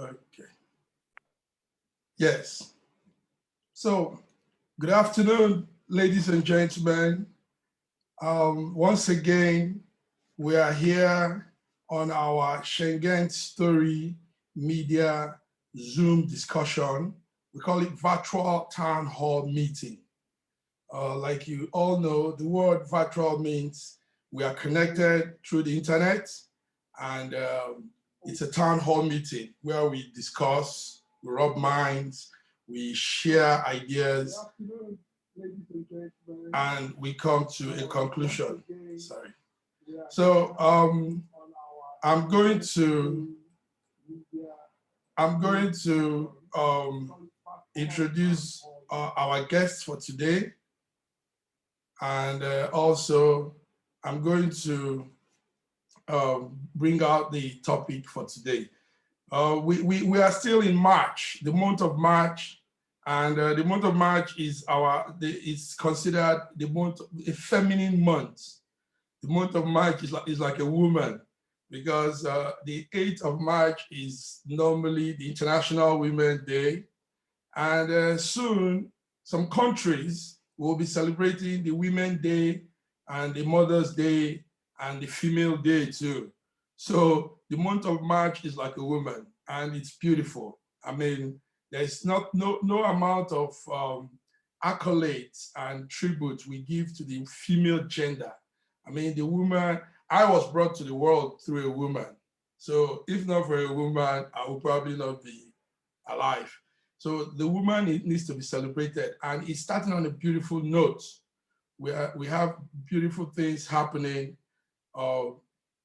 Okay. Yes. So, good afternoon, ladies and gentlemen. Once again, we are here on our Schengen Story Media Zoom discussion. We call it Virtual Town Hall Meeting. Like you all know, the word virtual means we are connected through the internet, and it's a town hall meeting where we discuss, we rub minds, we share ideas, and we come to a conclusion. Sorry. So I'm going to introduce our guests for today, and also I'm going to bring out the topic for today. We are still in March, the month of March, and the month of March is it's considered the month, a feminine month. The month of March is like a woman, because the 8th of March is normally the International Women's Day, and soon some countries will be celebrating the Women's Day and the Mother's Day and the Female Day too. So the month of March is like a woman, and it's beautiful. I mean, there's no amount of accolades and tribute we give to the female gender. I mean, the woman, I was brought to the world through a woman. So if not for a woman, I would probably not be alive. So the woman needs to be celebrated, and it's starting on a beautiful note. We have beautiful things happening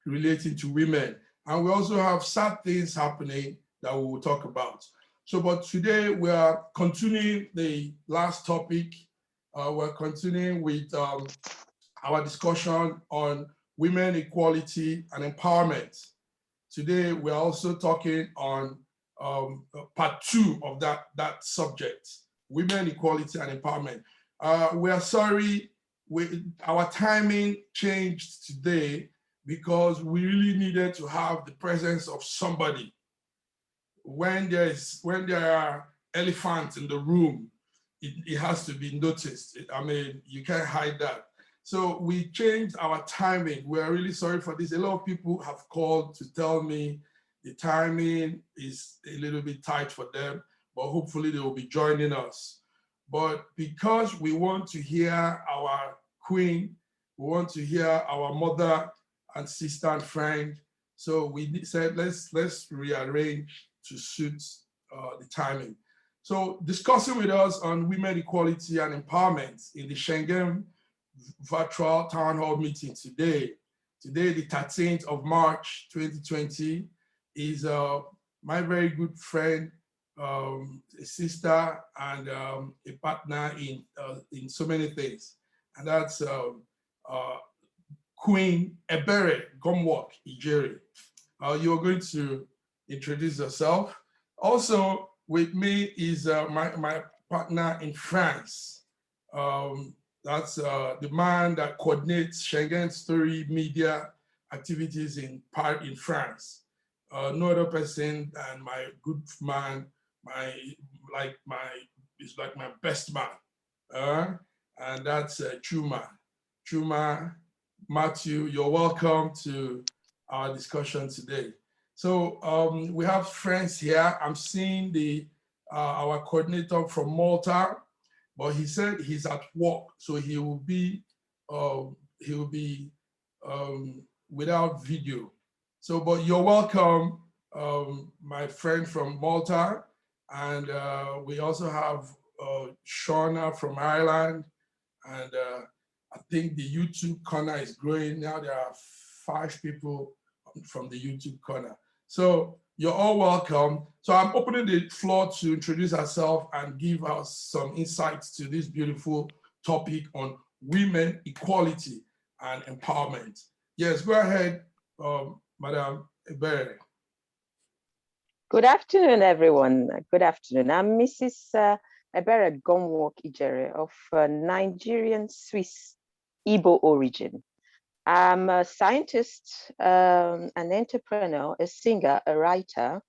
relating to women. And we also have sad things happening that we will talk about. So, but today we are continuing the last topic. We're continuing with our discussion on women equality and empowerment. Today, we're also talking on part 2 of that subject, women equality and empowerment. We are sorry, our timing changed today because we really needed to have the presence of somebody. When there are elephants in the room, it has to be noticed. I mean, you can't hide that. So we changed our timing. We're really sorry for this. A lot of people have called to tell me the timing is a little bit tight for them, but hopefully they will be joining us. But because we want to hear our queen, we want to hear our mother and sister and friend, so we said, let's rearrange to suit the timing. So discussing with us on women equality and empowerment in the Schengen virtual town hall meeting today, the 13th of March, 2020, is my very good friend, a sister, and a partner in so many things. And that's Queen Ebere Gomwok Ijeri. You're going to introduce yourself. Also with me is my partner in France. That's the man that coordinates Schengen Story Media activities in France. No other person than my good man, is like my best man. And that's Chuma. Chuma Matthew, you're welcome to our discussion today. So we have friends here. I'm seeing our coordinator from Malta, but he said he's at work, so he will be without video. So, but you're welcome, my friend from Malta, and we also have Shauna from Ireland, and I think the YouTube corner is growing now. There are 5 people from the YouTube corner. So you're all welcome. So I'm opening the floor to introduce ourselves and give us some insights to this beautiful topic on women equality and empowerment. Yes, go ahead, Madam Ebere. Good afternoon, everyone. Good afternoon. I'm Mrs. Ebere Gomwok Ijere of Nigerian Swiss Igbo origin. I'm a scientist, an entrepreneur, a singer, a writer,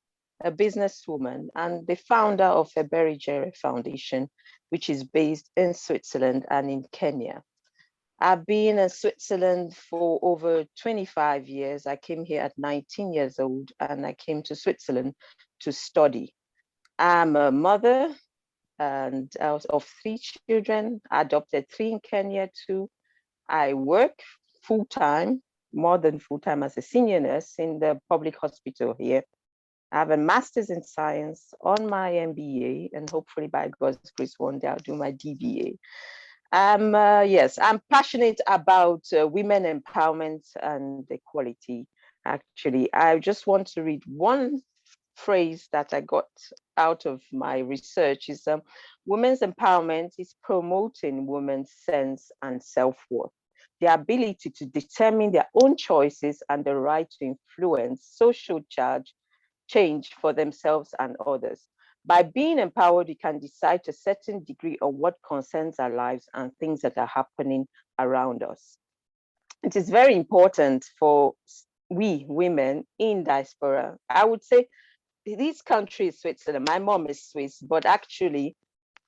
a businesswoman and the founder of Ebere Jere Foundation, which is based in Switzerland and in Kenya. I've been in Switzerland for over 25 years. I came here at 19 years old and I came to Switzerland to study. I'm a mother and I was of 3 children. I adopted 3 in Kenya too. I work full-time, more than full-time, as a senior nurse in the public hospital here. I have a master's in science on my MBA, and hopefully by God's grace, one day I'll do my DBA. Yes, I'm passionate about women empowerment and equality. Actually, I just want to read one phrase that I got out of my research is women's empowerment is promoting women's sense and self-worth, the ability to determine their own choices and the right to influence social change for themselves and others. By being empowered, we can decide to a certain degree on what concerns our lives and things that are happening around us. It is very important for we women in diaspora. I would say this country is Switzerland. My mom is Swiss, but actually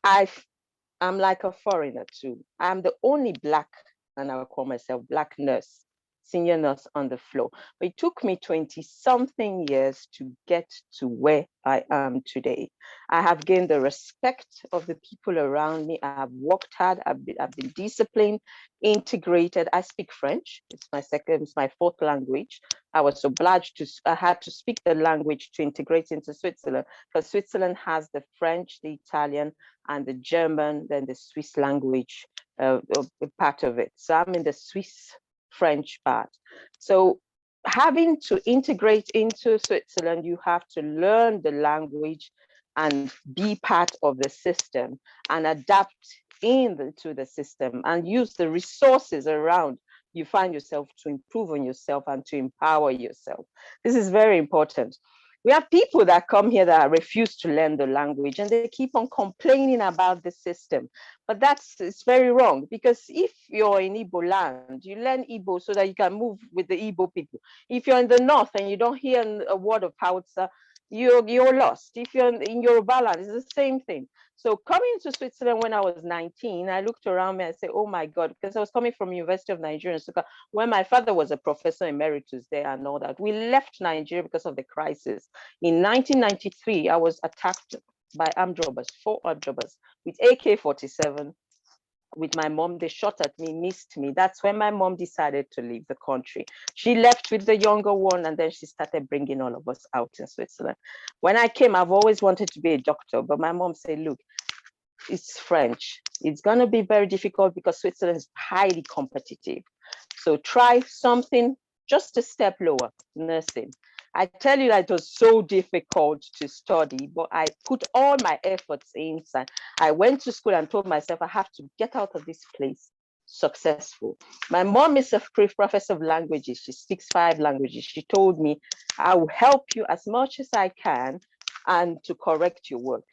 I'm like a foreigner too. I'm the only Black, and I'll call myself Black nurse, senior nurse on the floor. But it took me 20 something years to get to where I am today. I have gained the respect of the people around me. I have worked hard. I've been disciplined, integrated. I speak French. It's my 4th language. I was obliged I had to speak the language to integrate into Switzerland, because Switzerland has the French, the Italian, and the German, then the Swiss language part of it. So I'm in the Swiss French part. So having to integrate into Switzerland, you have to learn the language and be part of the system and adapt into the system and use the resources around you find yourself to improve on yourself and to empower yourself. This is very important. We have people that come here that refuse to learn the language and they keep on complaining about the system. But it's very wrong, because if you're in Igbo land, you learn Igbo so that you can move with the Igbo people. If you're in the north and you don't hear a word of Hausa, you're lost. If you're in Yoruba land, it's the same thing. So coming to Switzerland when I was 19, I looked around me and said, oh my God, because I was coming from University of Nigeria, when my father was a professor emeritus there and all that. We left Nigeria because of the crisis. In 1993, I was attacked by armed robbers, 4 armed robbers with AK-47. With my mom, they shot at me, missed me. That's when my mom decided to leave the country. She left with the younger one, and then she started bringing all of us out in Switzerland. When I came, I've always wanted to be a doctor, but my mom said, look, it's French. It's going to be very difficult because Switzerland is highly competitive. So try something just a step lower, nursing. I tell you that it was so difficult to study, but I put all my efforts inside. I went to school and told myself I have to get out of this place successful. My mom is a professor of languages. She speaks 5 languages. She told me, I will help you as much as I can and to correct your work.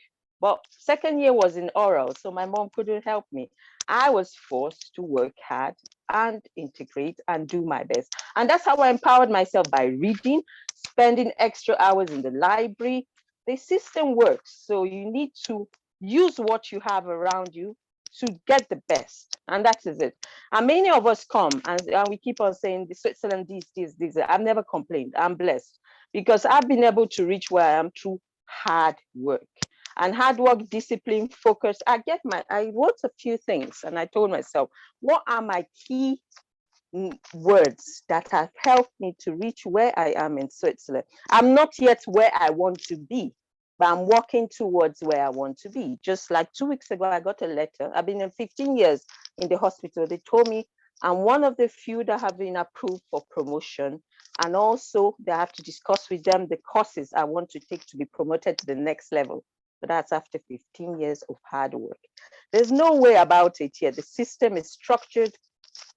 But 2nd year was in oral, so my mom couldn't help me. I was forced to work hard and integrate and do my best. And that's how I empowered myself, by reading, spending extra hours in the library. The system works. So you need to use what you have around you to get the best. And that is it. And many of us come and we keep on saying, the Switzerland, this. I've never complained. I'm blessed because I've been able to reach where I am through hard work. And hard work, discipline, focus. I wrote a few things and I told myself, what are my key words that have helped me to reach where I am in Switzerland? I'm not yet where I want to be, but I'm walking towards where I want to be. Just like 2 weeks ago, I got a letter. I've been in 15 years in the hospital. They told me I'm one of the few that have been approved for promotion. And also they have to discuss with them the courses I want to take to be promoted to the next level. But that's after 15 years of hard work. There's no way about it here. The system is structured,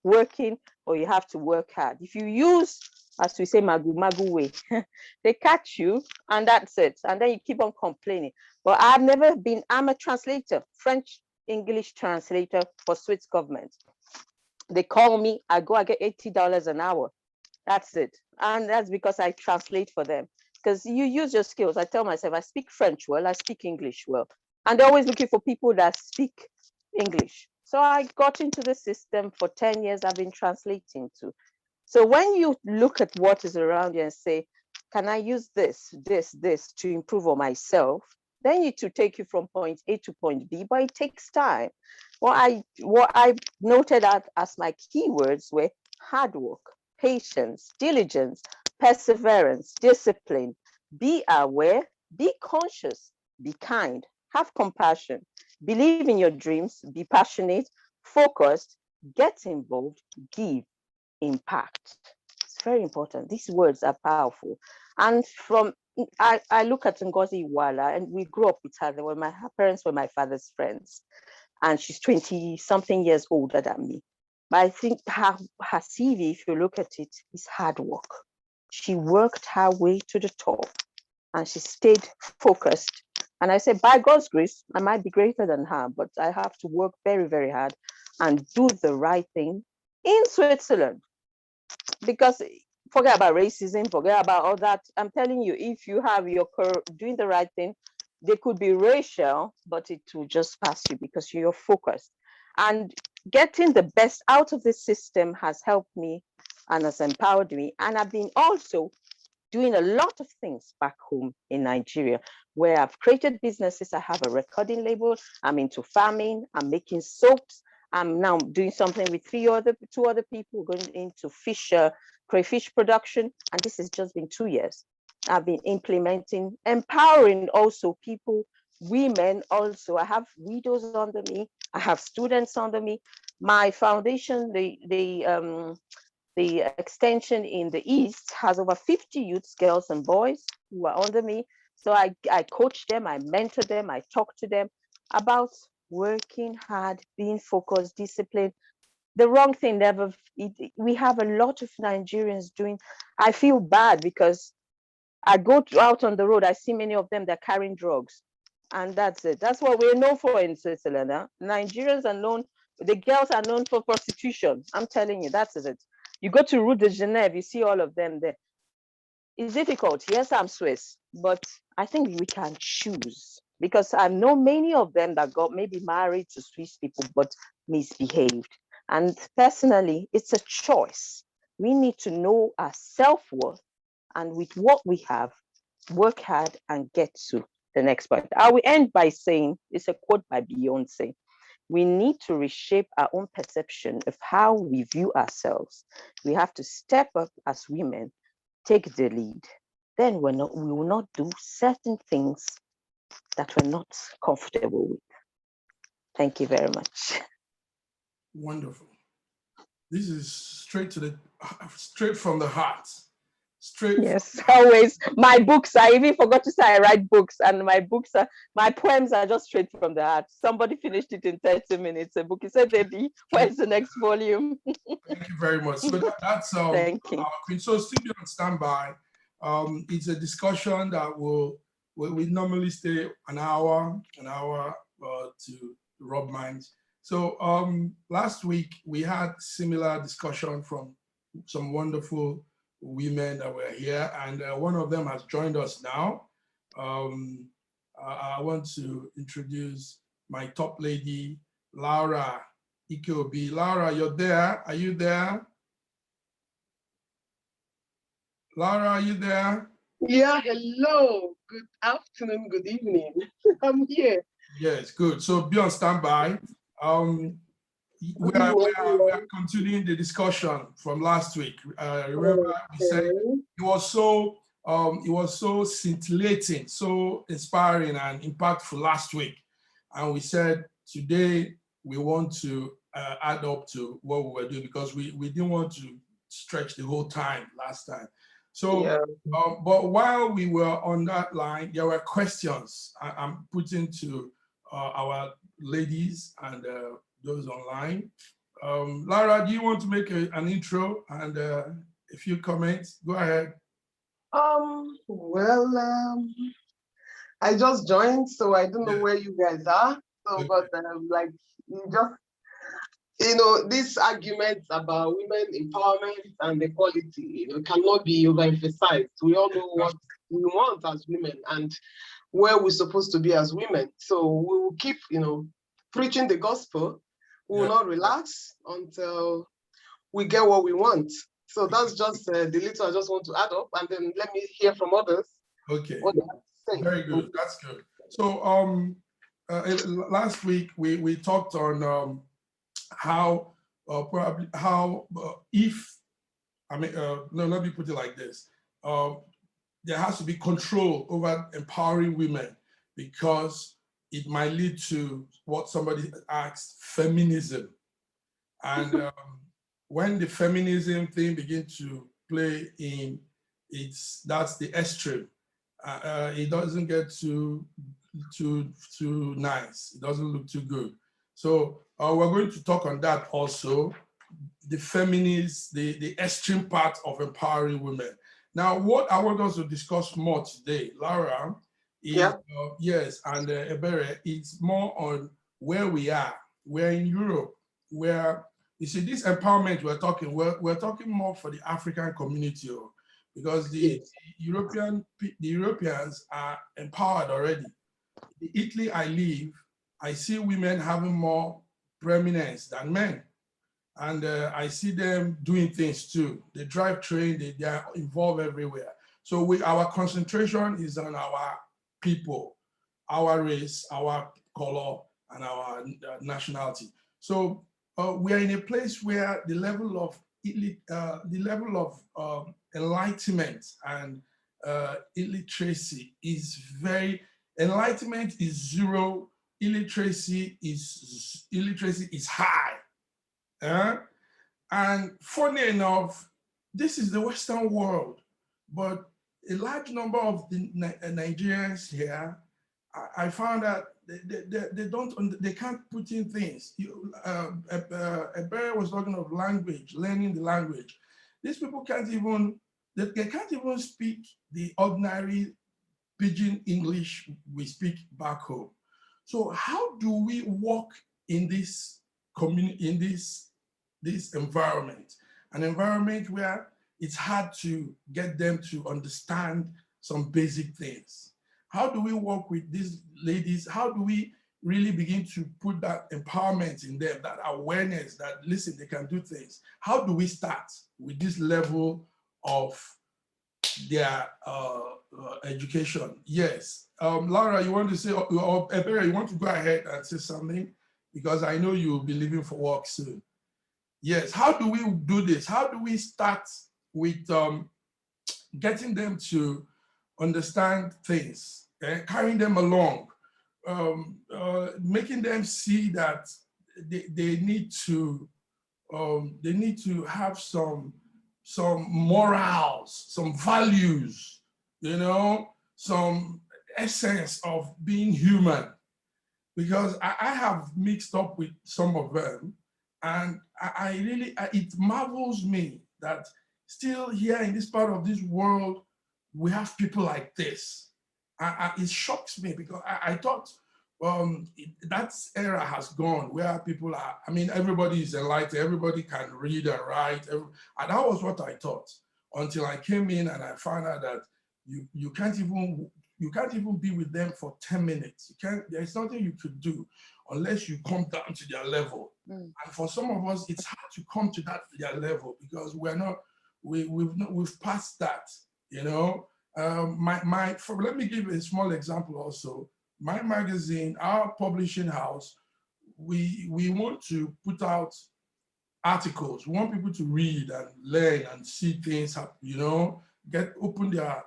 working, or you have to work hard. If you use, as we say, magu way, they catch you and that's it. And then you keep on complaining. But I'm a translator, French English translator for Swiss government. They call me, I get $80 an hour. That's it. And that's because I translate for them. because you use your skills. I tell myself, I speak French well, I speak English well. And they're always looking for people that speak English. So I got into the system for 10 years. I've been translating to. So when you look at what is around you and say, can I use this to improve on myself? Then it will take you from point A to point B, but it takes time. What I noted as my keywords were hard work, patience, diligence, perseverance, discipline, be aware, be conscious, be kind, have compassion, believe in your dreams, be passionate, focused, get involved, give, impact. It's very important. These words are powerful. And I look at Ngozi Iweala, and we grew up with her. My parents were my father's friends, and she's 20 something years older than me. But I think her CV, if you look at it, is hard work. She worked her way to the top, and she stayed focused. And I said, by God's grace, I might be greater than her, but I have to work very, very hard and do the right thing in Switzerland. Because forget about racism, forget about all that. I'm telling you, if you have doing the right thing, they could be racial, but it will just pass you because you're focused. And getting the best out of the system has helped me and has empowered me. And I've been also doing a lot of things back home in Nigeria, where I've created businesses. I have a recording label. I'm into farming. I'm making soaps. I'm now doing something with two other people going into crayfish production. And this has just been 2 years. I've been implementing, empowering also people, women also. I have widows under me. I have students under me. My foundation, the extension in the East has over 50 youths, girls and boys who are under me. So I coach them, I mentor them, I talk to them about working hard, being focused, disciplined. The wrong thing we have a lot of Nigerians doing. I feel bad because I go out on the road, I see many of them, they're carrying drugs. And that's it. That's what we're known for in Switzerland. Huh? Nigerians are known, the girls are known for prostitution. I'm telling you, that's it. You go to Rue de Genève, you see all of them there. It's difficult. Yes, I'm Swiss, but I think we can choose because I know many of them that got maybe married to Swiss people, but misbehaved. And personally, it's a choice. We need to know our self-worth, and with what we have, work hard and get to the next part. I will end by saying, it's a quote by Beyonce. We need to reshape our own perception of how we view ourselves. We have to step up as women, take the lead. Then we will not do certain things that we're not comfortable with. Thank you very much. Wonderful. This is straight from the heart. Yes, always. My books, I even forgot to say I write books, and my poems are just straight from the heart. Somebody finished it in 30 minutes, a book. He said, Debbie, where's the next volume? Thank you very much. So that's Thank you. our queen. So still be on standby. It's a discussion that we normally stay an hour to rub minds. So last week we had similar discussion from some wonderful women that were here, and one of them has joined us now. I want to introduce my top lady, Laura Ikeobi. Laura, you're there. Are you there? Laura, are you there? Yeah, hello. Good afternoon, good evening. I'm here. Yes, good. So be on standby. We are continuing the discussion from last week. Remember, we said it was so scintillating, so inspiring and impactful last week, and we said today we want to add up to what we were doing because we didn't want to stretch the whole time last time. So, yeah. But while we were on that line, there were questions I'm putting to our ladies and those online. Lara, do you want to make an intro and a few comments? Go ahead. Well, I just joined, so I don't know where you guys are. So, but like, these arguments about women empowerment and equality, cannot be overemphasized. We all know what we want as women and where we're supposed to be as women. So we will keep, preaching the gospel. We will not relax until we get what we want. So that's just the little I just want to add up, and then let me hear from others. Okay. What they have to say. Very good. That's good. So last week we talked on how probably how if no, let me put it like this. There has to be control over empowering women because it might lead to what somebody asked, feminism. And when the feminism thing begins to play in, that's the extreme. It doesn't get too nice. It doesn't look too good. So we're going to talk on that also, the feminist, the extreme part of empowering women. Now, what I want us to discuss more today, Laura, is, yes, and Ebere, it's more on where we are. We're in Europe, where, you see, this empowerment we're talking more for the African community, because the Europeans are empowered already. In Italy I live, I see women having more preeminence than men. And I see them doing things too. They drive train, they are involved everywhere. So our concentration is on our people, our race, our color, and our nationality. So we are in a place where the level of enlightenment and illiteracy is enlightenment is zero, illiteracy is high. And funny enough, this is the Western world, but a large number of the Nigerians here, I found that they can't put in things. Ebere was talking of language, learning the language. These people can't even speak the ordinary pidgin English we speak back home. So how do we work in this community, in this environment, an environment where it's hard to get them to understand some basic things? How do we work with these ladies? How do we really begin to put that empowerment in them, that awareness that, listen, they can do things? How do we start with this level of their education? Yes. Laura, you want to say, or Ebere, you want to go ahead and say something? Because I know you'll be leaving for work soon. Yes, how do we do this? How do we start with getting them to understand things, carrying them along, making them see that they need to have some morals, some values, some essence of being human. Because I have mixed up with some of them, and it marvels me that still here in this part of this world, we have people like this. It shocks me because I thought that era has gone where people are, everybody is enlightened, everybody can read and write. And that was what I thought until I came in and I found out that you can't even be with them for 10 minutes. There's nothing you could do unless you come down to their level. And for some of us, it's hard to come to their level because we've passed that, let me give a small example also. My magazine, our publishing house, we want to put out articles. We want people to read and learn and see things happen, open their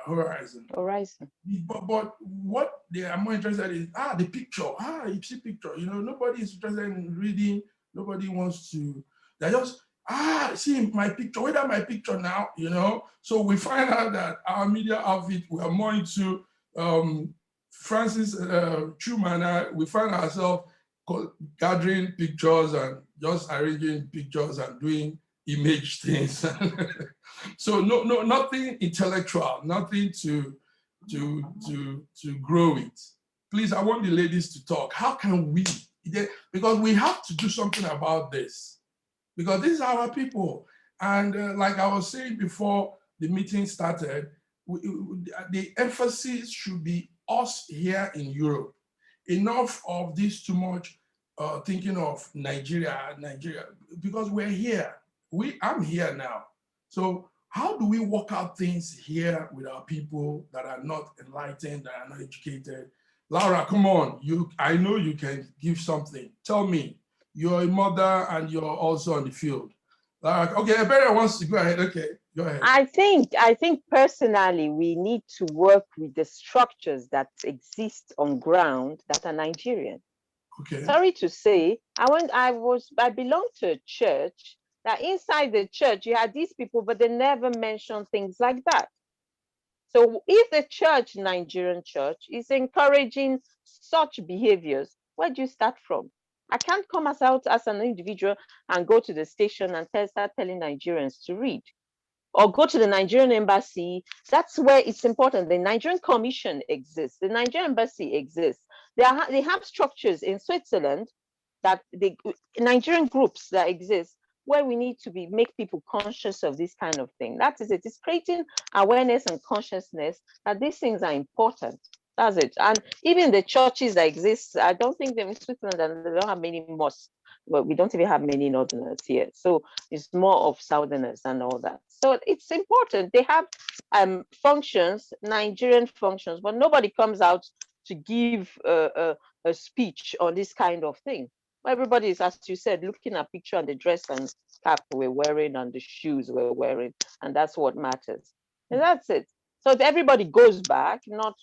horizon. But what they are more interested in, the picture. You see picture. Nobody is interested in reading. Nobody wants to. They just see my picture. Where are my picture now? So we find out that our media outfit, we are more into Francis Truman. We find ourselves gathering pictures and just arranging pictures and doing image things. So no, nothing intellectual, nothing to grow it. Please, I want the ladies to talk. How can we? Because we have to do something about this. Because these are our people. And like I was saying before the meeting started, the emphasis should be us here in Europe. Enough of this too much thinking of Nigeria, because we're here. I'm here now. So how do we work out things here with our people that are not enlightened, that are not educated? Laura, come on. I know you can give something. Tell me. You're a mother and you're also on the field. Laura, okay, Eberia wants to go ahead. Okay, go ahead. I think personally, we need to work with the structures that exist on ground that are Nigerian. Okay. Sorry to say, I belong to a church that inside the church, you had these people, but they never mentioned things like that. So if the church, Nigerian church, is encouraging such behaviors, where do you start from? I can't come out as an individual and go to the station and start telling Nigerians to read. Or go to the Nigerian embassy. That's where it's important. The Nigerian Commission exists. The Nigerian embassy exists. They have structures in Switzerland that Nigerian groups that exist where we need to make people conscious of this kind of thing. That is it. It's creating awareness and consciousness that these things are important. That's it. And even the churches that exist, I don't think they're in Switzerland and they don't have many mosques. But we don't even have many northerners here. So it's more of southerners and all that. So it's important. They have functions, Nigerian functions, but nobody comes out to give a speech on this kind of thing. Everybody is, as you said, looking at picture and the dress and cap we're wearing and the shoes we're wearing, and that's what matters. And that's it. So if everybody goes back, not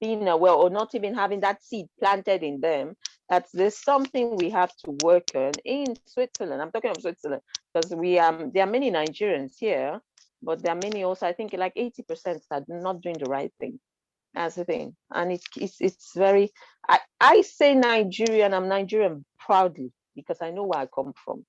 being aware or not even having that seed planted in them, that there's something we have to work on in Switzerland. I'm talking of Switzerland because there are many Nigerians here, but there are many also, I think like 80% are not doing the right thing. That's the thing. And it's very, I say Nigerian, I'm Nigerian proudly because I know where I come from.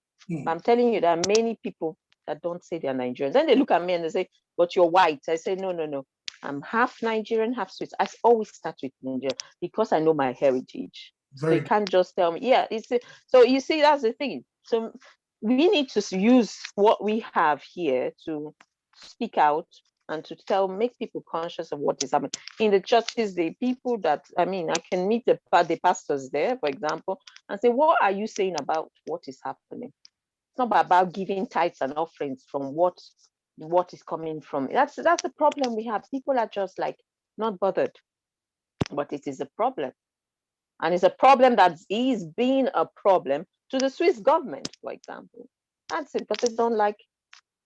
I'm telling you, there are many people that don't say they're Nigerians. Then they look at me and they say, but you're white. I say, no. I'm half Nigerian, half Swiss. I always start with Nigeria because I know my heritage. They can't just tell me, yeah. So you see, that's the thing. So we need to use what we have here to speak out and to make people conscious of what is happening. In the churches, the people that, I can meet the pastors there, for example, and say, what are you saying about what is happening? It's not about giving tithes and offerings from what is coming from. That's the problem we have. People are just like not bothered, but it is a problem. And it's a problem that is being a problem to the Swiss government, for example. That's it, because they don't like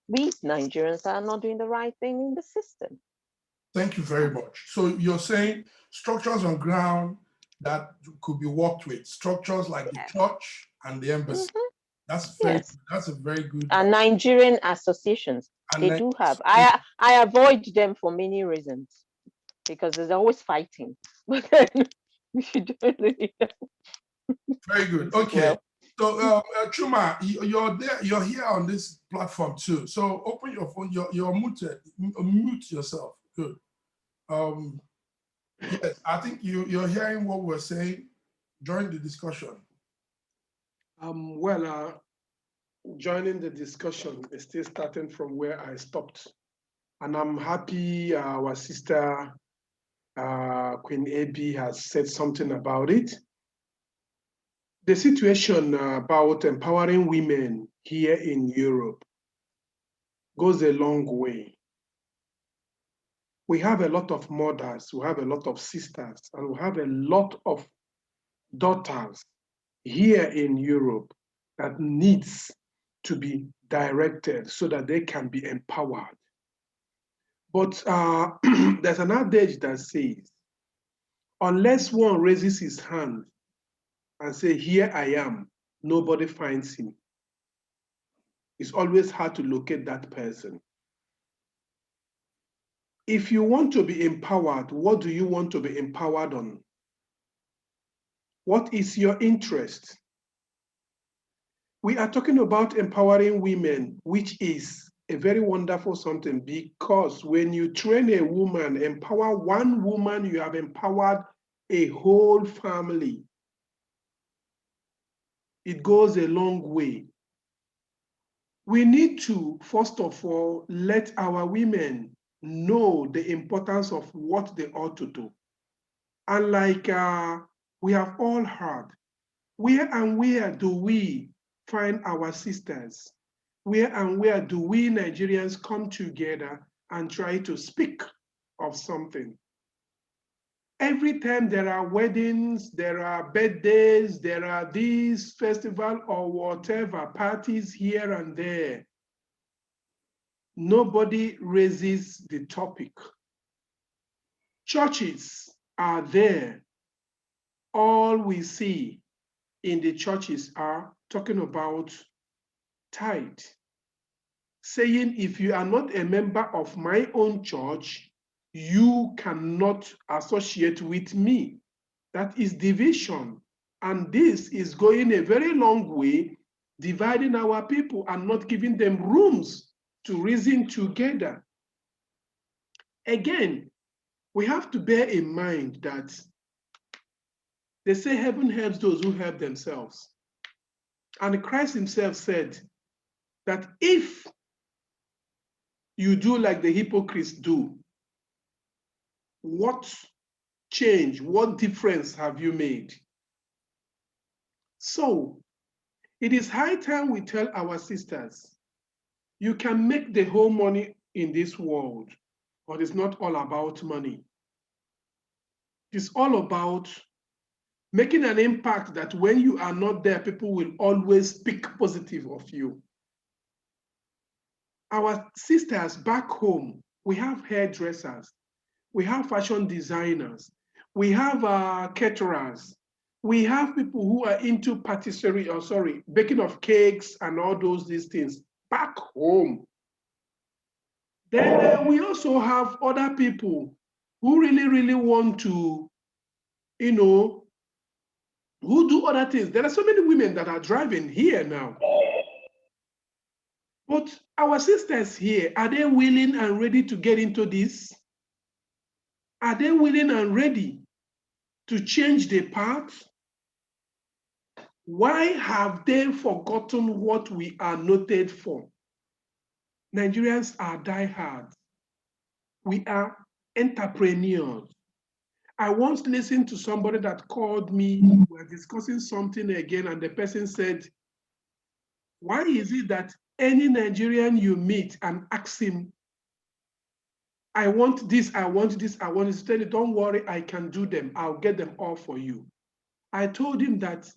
we Nigerians are not doing the right thing in the system. Thank you very much. So you're saying structures on ground that could be worked with, structures like the church and the embassy. That's a very good. And Nigerian associations, they do have. I avoid them for many reasons because there's always fighting. But then you don't really know. Very good. Okay. So Chuma, you're there. You're here on this platform too. So open your phone. You're muted. Mute yourself. Good. Yes, I think you're hearing what we're saying during the discussion. Joining the discussion is still starting from where I stopped. And I'm happy our sister, Queen AB, has said something about it. The situation about empowering women here in Europe goes a long way. We have a lot of mothers, we have a lot of sisters, and we have a lot of daughters here in Europe that needs to be directed so that they can be empowered. But there's an adage that says, unless one raises his hand and say, here I am, nobody finds him. It's always hard to locate that person. If you want to be empowered, what do you want to be empowered on? What is your interest? We are talking about empowering women, which is a very wonderful something, because when you train a woman, empower one woman, you have empowered a whole family. It goes a long way. We need to, first of all, let our women know the importance of what they ought to do. And like we have all heard, where and where do we find our sisters? Where and where do we Nigerians come together and try to speak of something? Every time there are weddings, there are birthdays, there are these festival or whatever, parties here and there, nobody raises the topic. Churches are there. All we see in the churches are talking about tithe, saying if you are not a member of my own church, you cannot associate with me. That is division. And this is going a very long way, dividing our people and not giving them rooms to reason together. Again, we have to bear in mind that they say heaven helps those who help themselves. And Christ himself said that if you do like the hypocrites do, what change, what difference have you made? So it is high time we tell our sisters, you can make the whole money in this world, but it's not all about money. It's all about making an impact that when you are not there, people will always speak positive of you. Our sisters back home, we have hairdressers, we have fashion designers, we have caterers, we have people who are into patisserie, baking of cakes and all these things back home. Then we also have other people who really want to, who do other things. There are so many women that are driving here now. But our sisters here, are they willing and ready to get into this? Are they willing and ready to change their path? Why have they forgotten what we are noted for? Nigerians are diehards. We are entrepreneurs. I once listened to somebody that called me, we were discussing something again, and the person said, why is it that any Nigerian you meet and ask him, I want this, I want this, I want this, tell you, don't worry, I can do them, I'll get them all for you. I told him that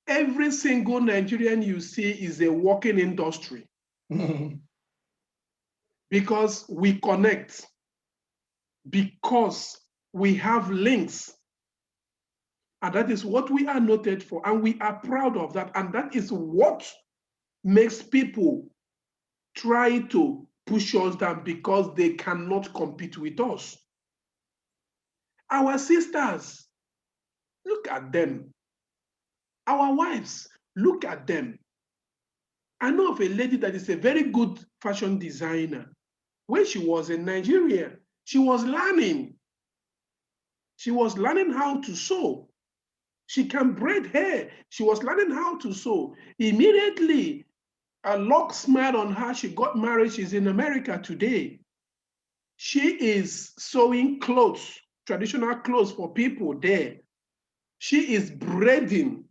every single Nigerian you see is a working industry. Because we connect, because we have links. And that is what we are noted for. And we are proud of that. And that is what makes people try to push us down, because they cannot compete with us. Our sisters, look at them. Our wives, look at them. I know of a lady that is a very good fashion designer. When she was in Nigeria, she was learning. She was learning how to sew. She can braid hair. She was learning how to sew. Immediately, a luck smiled on her. She got married. She's in America today. She is sewing clothes, traditional clothes for people there. She is braiding.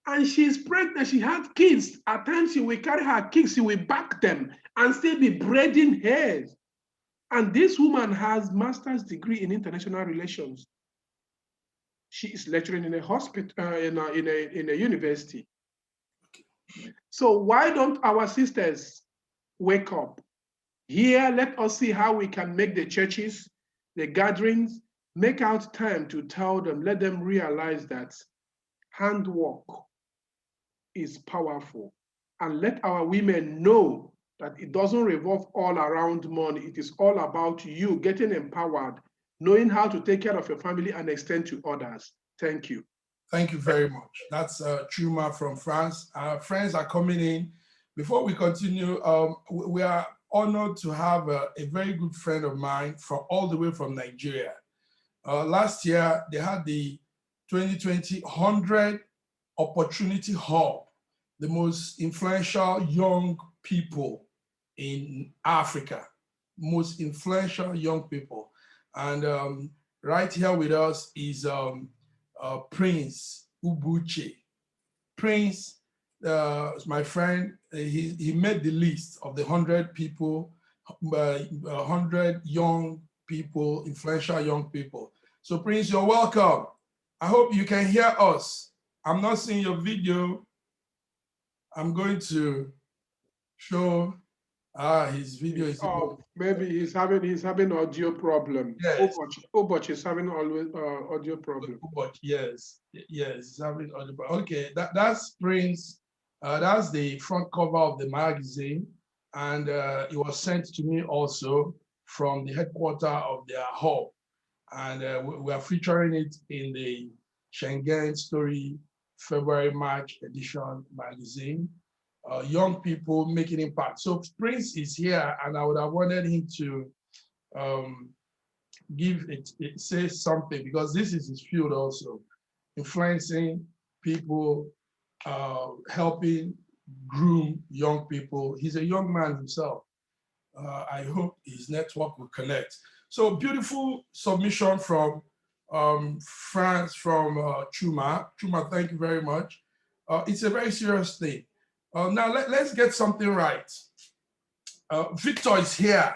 And she's pregnant. She has kids. At times, she will carry her kids. She will back them and still be braiding hair. And this woman has a master's degree in international relations. She is lecturing in a hospital, in a university. So why don't our sisters wake up? Here, let us see how we can make the churches, the gatherings, make out time to tell them, let them realize that handwork is powerful. And let our women know that it doesn't revolve all around money. It is all about you getting empowered, knowing how to take care of your family and extend to others. Thank you. Thank you very much. That's Chuma from France. Our friends are coming in. Before we continue, we are honored to have a very good friend of mine from all the way from Nigeria. Last year, they had the 2020 100 Opportunity Hub, the most influential young people in Africa. most influential young people. And right here with us is Prince Ubuche. Prince, my friend, he made the list of the 100 people, 100 young people, influential young people. So Prince, you're welcome. I hope you can hear us. I'm not seeing your video. I'm going to show, his video is Oh, maybe he's having audio problem. Yes. Oboch is having always audio problem. Yes, he's having audio problem. Okay, that's Prince. That's the front cover of the magazine, and it was sent to me also from the headquarters of their hub, and we are featuring it in the Schengen Story February-March edition magazine. Young people making impact. So Prince is here, and I would have wanted him to um, say something, because this is his field also, influencing people, helping groom young people. He's a young man himself. I hope his network will connect. So beautiful submission from France, from Chuma. Chuma, thank you very much. It's a very serious thing. Now let's get something right. Victor is here.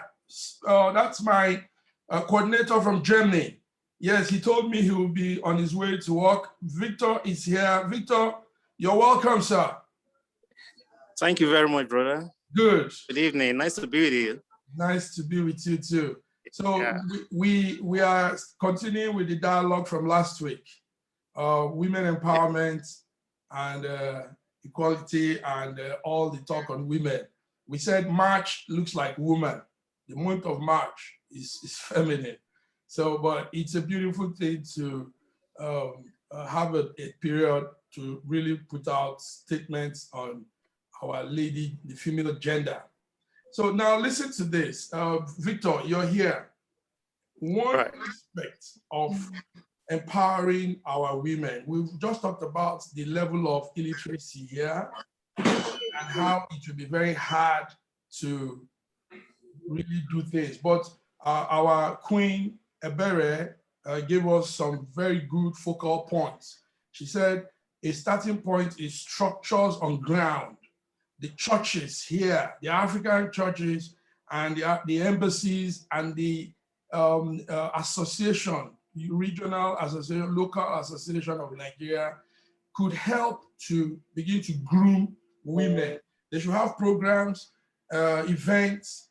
That's my coordinator from Germany. Yes, he told me he will be on his way to work. Victor is here. Victor, you're welcome, sir. Thank you very much, brother. Good. Good evening. Nice to be with you. Nice to be with you too. So Yeah. we are continuing with the dialogue from last week. Women empowerment and equality and all the talk on women. We said March looks like woman. The month of March is feminine. So, but it's a beautiful thing to have a period to really put out statements on our lady, the female gender. So now listen to this. Victor, you're here. One aspect of empowering our women. We've just talked about the level of illiteracy here and how it will be very hard to really do things. But our Queen Ebere gave us some very good focal points. She said a starting point is structures on ground. The churches here, the African churches and the embassies and the association, regional association, local association of Nigeria could help to begin to groom women. They should have programs, events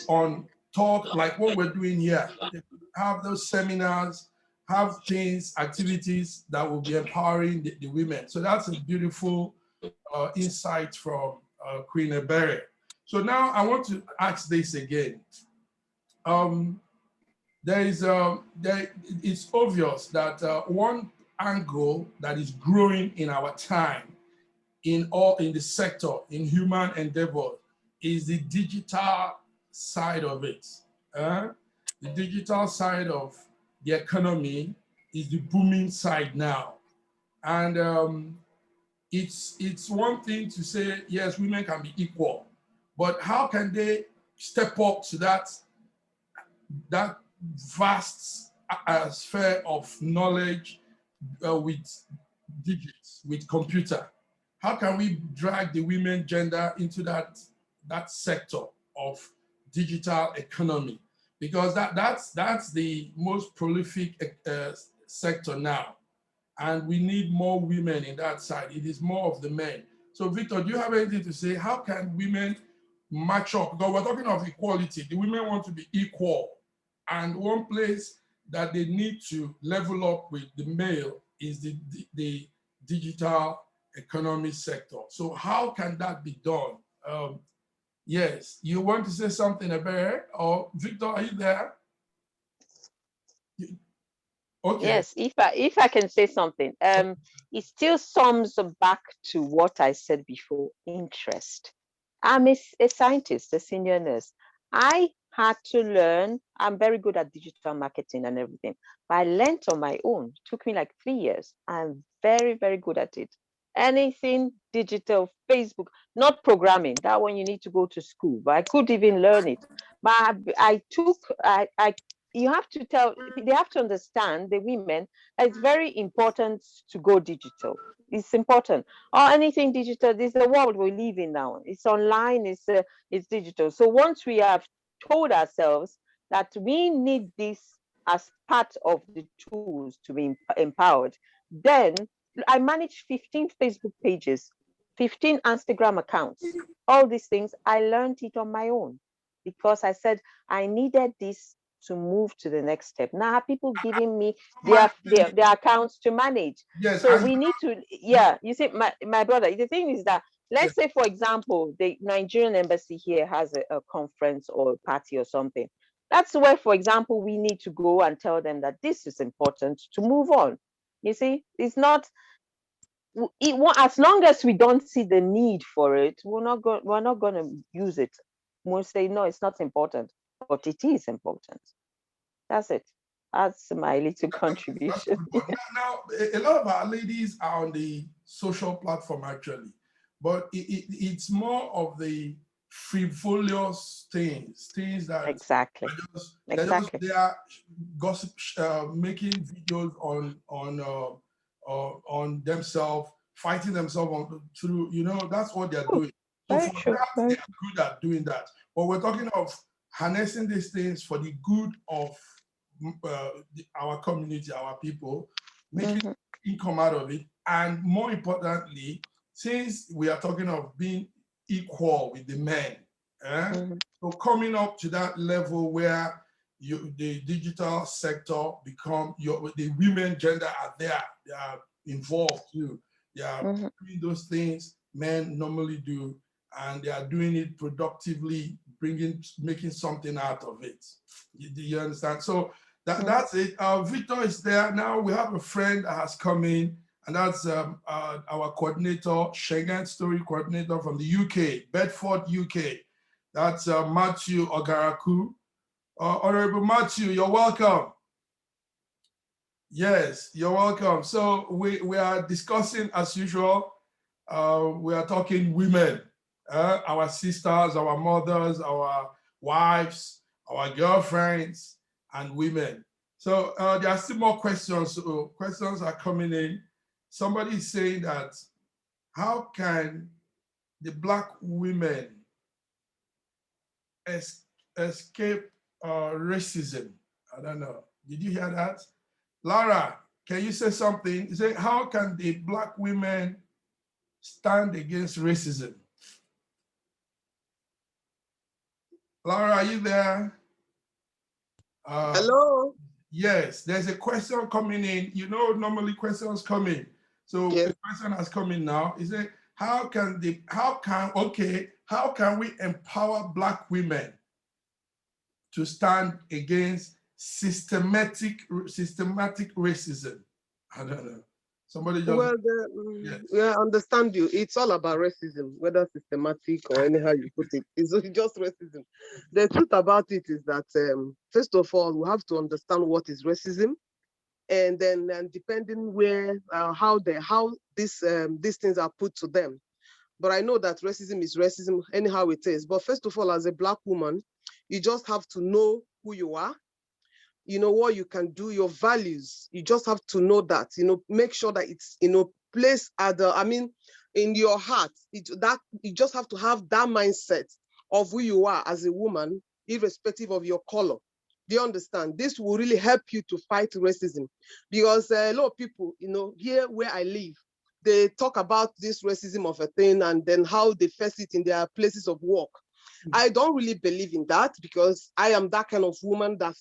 on talk like what we're doing here. They could have those seminars, have things, activities that will be empowering the women. So that's a beautiful insight from Queen Ebere. So now I want to ask this again. It's obvious that one angle that is growing in our time in the sector, in human endeavor, is the digital side of it. The digital side of the economy is the booming side now. And it's one thing to say, yes, women can be equal, but how can they step up to that vast sphere of knowledge with digits, with computer? How can we drag the women gender into that sector of digital economy? Because that's the most prolific sector now. And we need more women in that side. It is more of the men. So Victor, do you have anything to say? How can women match up? Because we're talking of equality. The women want to be equal. And one place that they need to level up with the male is the digital economy sector. So how can that be done? Yes, you want to say something about it? Or Victor, are you there? Okay. Yes, if I can say something, it still sums back to what I said before: interest. I'm a scientist, a senior nurse. I had to learn. I'm very good at digital marketing and everything, but I learned on my own. It took me like 3 years. I'm very, very good at it. anything digital, Facebook, not programming. That one you need to go to school, but I could even learn it. But you have to tell, they have to understand, the women, that it's very important to go digital. It's important. Or anything digital. This is the world we live in now. It's online, it's digital. So once we have told ourselves that we need this as part of the tools to be empowered, then I manage 15 Facebook pages, 15 Instagram accounts, all these things. I learned it on my own because I said I needed this to move to the next step. Now people giving me their accounts to manage. Yes. So we need to, yeah, you see, my brother, the thing is that, let's say, for example, the Nigerian embassy here has a conference or a party or something. That's where, for example, we need to go and tell them that this is important to move on. You see, it's not, as long as we don't see the need for it, we're not going to use it. We'll say, no, it's not important, but it is important. That's it. That's my little contribution. Now, a lot of our ladies are on the social platform, actually, but it's more of the frivolous things that exactly. They are gossip, making videos on themselves, fighting themselves through, that's what they're doing. So Very true. They're good at doing that. But we're talking of harnessing these things for the good of our community, our people, making income out of it. And more importantly, since we are talking of being equal with the men, so coming up to that level where the digital sector become, the women gender are there, they are involved too. They are doing those things men normally do, and they are doing it productively, making something out of it. Do you understand? So that's it. Victor is there. Now we have a friend that has come in, and that's our coordinator, Schengen story coordinator from the UK, Bedford, UK. That's Matthew Ogaraku. Honorable Matthew, you're welcome. Yes, you're welcome. So we are discussing, as usual, we are talking women, our sisters, our mothers, our wives, our girlfriends, and women. So there are still more questions. So questions are coming in. Somebody is saying that, how can the Black women escape racism? I don't know. Did you hear that? Lara, can you say something? You say, how can the Black women stand against racism? Lara, are you there? Hello? Yes, there's a question coming in. You know, normally questions come in. So yes. The question has come in now. Is it, how can we empower Black women to stand against systematic racism? I don't know. Somebody just... Well, I understand you. It's all about racism, whether systematic or anyhow you put it. It's just racism. The truth about it is that, first of all, we have to understand what is racism, and then depending where, how these things are put to them. But I know that racism is racism, anyhow it is. But first of all, as a Black woman, you just have to know who you are. You know what you can do, your values. You just have to know that, make sure that it's, placed at in your heart. That you just have to have that mindset of who you are as a woman, irrespective of your color. Do you understand? This will really help you to fight racism, because a lot of people, here where I live, they talk about this racism of a thing and then how they face it in their places of work. I don't really believe in that, because I am that kind of woman that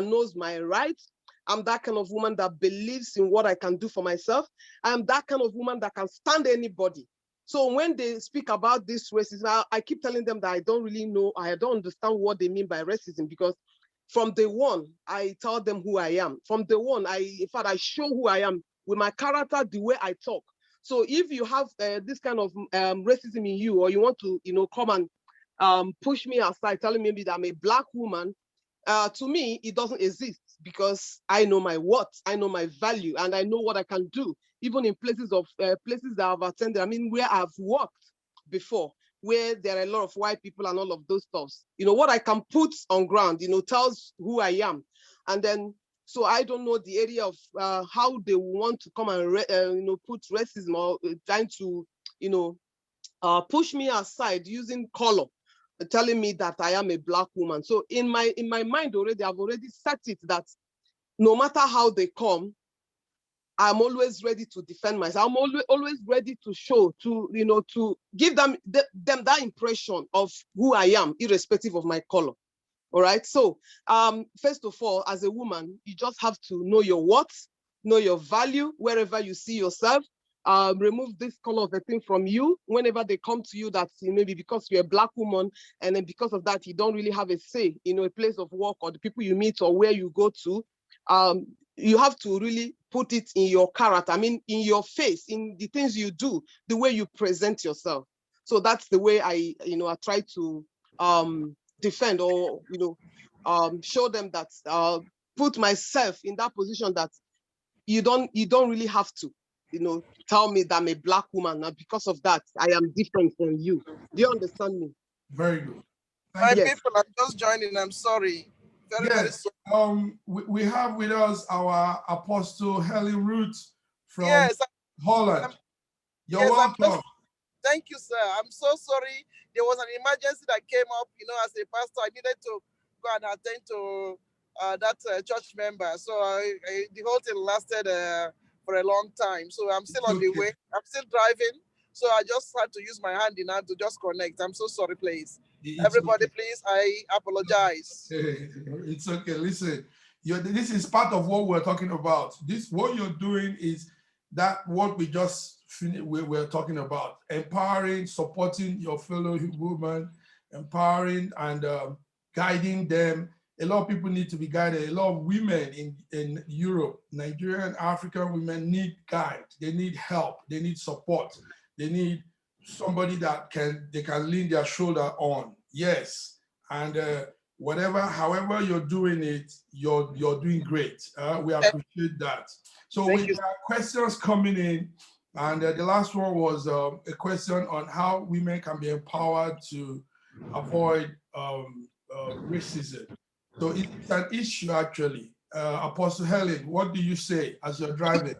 knows my rights. I'm that kind of woman that believes in what I can do for myself. I'm that kind of woman that can stand anybody. So when they speak about this racism, I keep telling them that I don't really know, I don't understand what they mean by racism, because from day one, I tell them who I am. From day one, in fact, I show who I am with my character, the way I talk. So if you have this kind of racism in you, or you want to, come and push me aside, telling me that I'm a Black woman, to me, it doesn't exist. because I know my worth, I know my value, and I know what I can do, even in places that I've attended. I mean, where I've worked before, where there are a lot of white people and all of those stuffs. What I can put on ground, tells who I am. And then, so I don't know the area of how they want to come and put racism or trying to, push me aside using color, telling me that I am a Black woman. So in my mind already, I've already set it that no matter how they come, I'm always ready to defend myself. I'm always ready to show, to give them that impression of who I am, irrespective of my color. All right. So first of all, as a woman, you just have to know your worth, know your value wherever you see yourself. Remove this color of a thing from you whenever they come to you, that maybe because you're a Black woman, and then because of that you don't really have a say, a place of work or the people you meet or where you go to. You have to really put it in your character. I mean, in your face, in the things you do, the way you present yourself. So that's the way I try to defend or show them that, put myself in that position that you don't really have to tell me that I'm a Black woman, and because of that I am different from you. Do you understand me? Very good. My Yes. people are just joining. I'm sorry. Very Yes. sorry. We have with us our Apostle Helen Root from Yes. Holland. You're yes, welcome. Thank you, sir. I'm so sorry. There was an emergency that came up. As a pastor, I needed to go and attend to that church member. So the whole thing lasted for a long time. So I'm still on the way. I'm still driving. So I just had to use my hand in hand to just connect. I'm so sorry, please. Everybody, okay. Please, I apologize. It's okay. Listen, this is part of what we're talking about. What you're doing is that what we just finished, we're talking about, empowering, supporting your fellow women, empowering and guiding them. A lot of people need to be guided. A lot of women in Europe, Nigerian, African women need guide. They need help. They need support. They need somebody that they can lean their shoulder on. Yes. And however you're doing it, you're doing great. We appreciate that. So we have questions coming in, and the last one was a question on how women can be empowered to avoid racism. So it's an issue actually. Apostle Helen, what do you say as you're driving?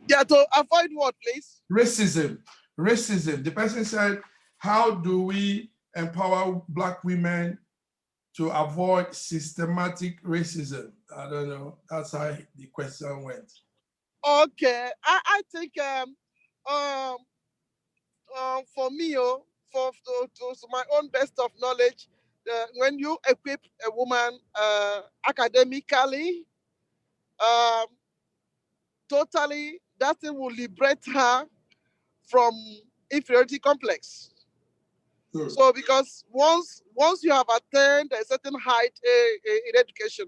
Yeah, to avoid what, please? Racism. The person said, how do we empower Black women to avoid systematic racism? I don't know. That's how the question went. Okay, I think for me, to my own best of knowledge, when you equip a woman academically, totally, that thing will liberate her from inferiority complex. Good. So because once you have attained a certain height in education,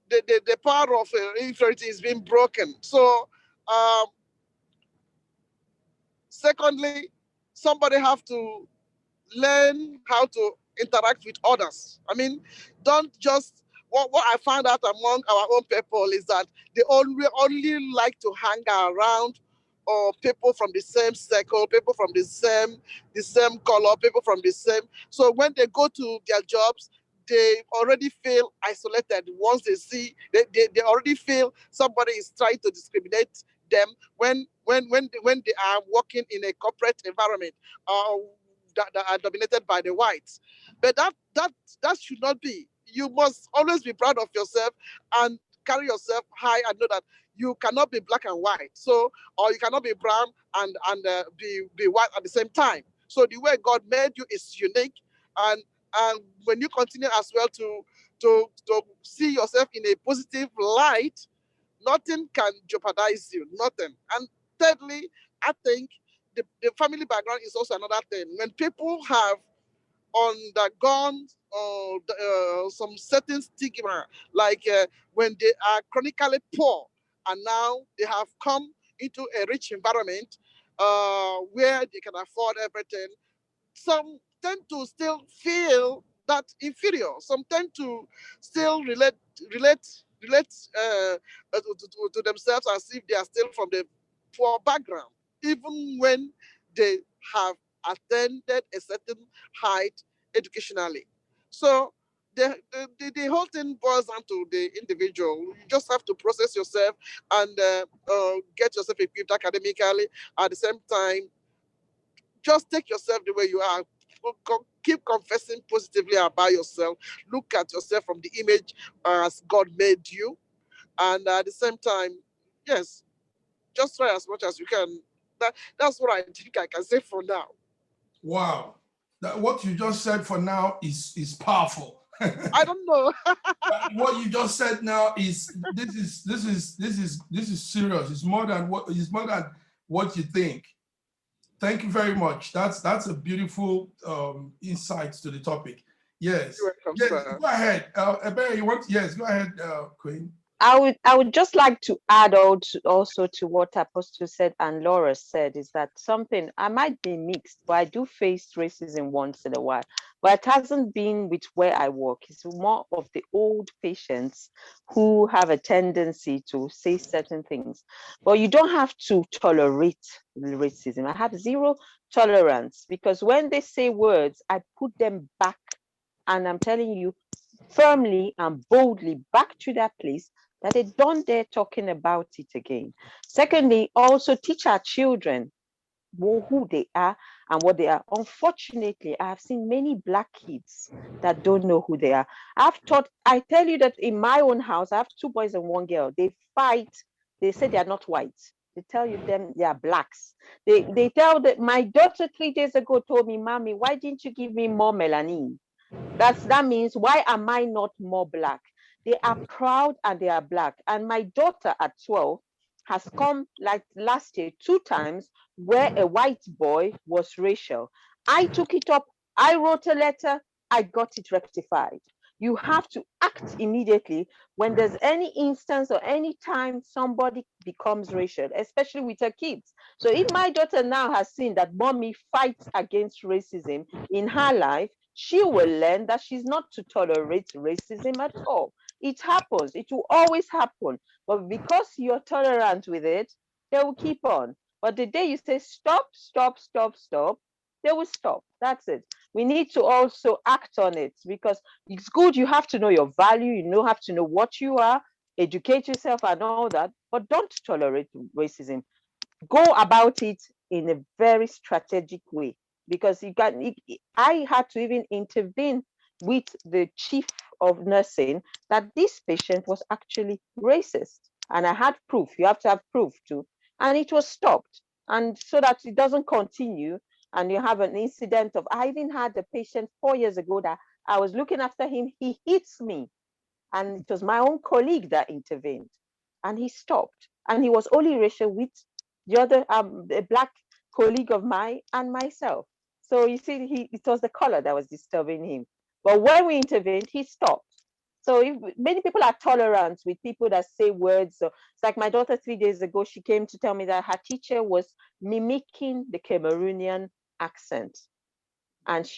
the power of inferiority is being broken. So secondly, somebody have to learn how to interact with others. I mean, don't just, what I found out among our own people is that they only like to hang around or people from the same circle, people from the same color, people from the same. So when they go to their jobs, they already feel isolated. Once they see, they already feel somebody is trying to discriminate them when they are working in a corporate environment that are dominated by the whites. But that should not be. You must always be proud of yourself and carry yourself high and know that you cannot be black and white. So, or you cannot be brown and be white at the same time. So the way God made you is unique, and when you continue as well to see yourself in a positive light, nothing can jeopardize you. Nothing. And thirdly, I think the family background is also another thing. When people have undergone some certain stigma, like when they are chronically poor and now they have come into a rich environment where they can afford everything, some tend to still feel that inferior. Some tend to still relate to themselves as if they are still from the poor background, even when they have attained a certain height educationally. So the whole thing boils down to the individual. You just have to process yourself and get yourself equipped academically. At the same time, just take yourself the way you are. Keep confessing positively about yourself. Look at yourself from the image as God made you. And at the same time, yes, just try as much as you can. That's what I think I can say for now. Wow. What you just said for now is powerful. I don't know. What you just said now is this is serious. It's more than what you think. Thank you very much. That's a beautiful insight to the topic. Yes. You're welcome, Yes. sir. Go ahead. Ebere, you want? Yes. Go ahead, Queen. I would just like to add also to what Apostle said and Laura said, is that something I might be mixed, but I do face racism once in a while. But it hasn't been with where I work. It's more of the old patients who have a tendency to say certain things. But you don't have to tolerate racism. I have zero tolerance, because when they say words, I put them back, and I'm telling you, firmly and boldly back to that place, that they don't dare talking about it again. Secondly, also teach our children who they are and what they are. Unfortunately, I have seen many Black kids that don't know who they are. I tell you that in my own house, I have 2 boys and 1 girl. They fight. They say they are not white. They tell you them they are Blacks. They tell that my daughter 3 days ago told me, Mommy, why didn't you give me more melanin? That means, why am I not more Black? They are proud and they are Black. And my daughter at 12 has come, like last year, 2 times where a white boy was racial. I took it up. I wrote a letter. I got it rectified. You have to act immediately when there's any instance or any time somebody becomes racial, especially with her kids. So if my daughter now has seen that mommy fights against racism in her life, she will learn that she's not to tolerate racism at all. It happens. It will always happen. But because you're tolerant with it, they will keep on. But the day you say stop, stop, stop, stop, they will stop. That's it. We need to also act on it, because it's good. You have to know your value. You have to know what you are, educate yourself and all that, but don't tolerate racism. Go about it in a very strategic way, because I had to even intervene with the chief of nursing that this patient was actually racist, and I had proof. You have to have proof too, and it was stopped, and so that it doesn't continue. And you have an incident of, I even had a patient 4 years ago that I was looking after him. He hits me, and it was my own colleague that intervened, and he stopped. And he was only racial with the other a Black colleague of mine and myself. So you see, it was the color that was disturbing him. But when we intervened, he stopped. So many people are tolerant with people that say words. So it's like my daughter 3 days ago, she came to tell me that her teacher was mimicking the Cameroonian accent. And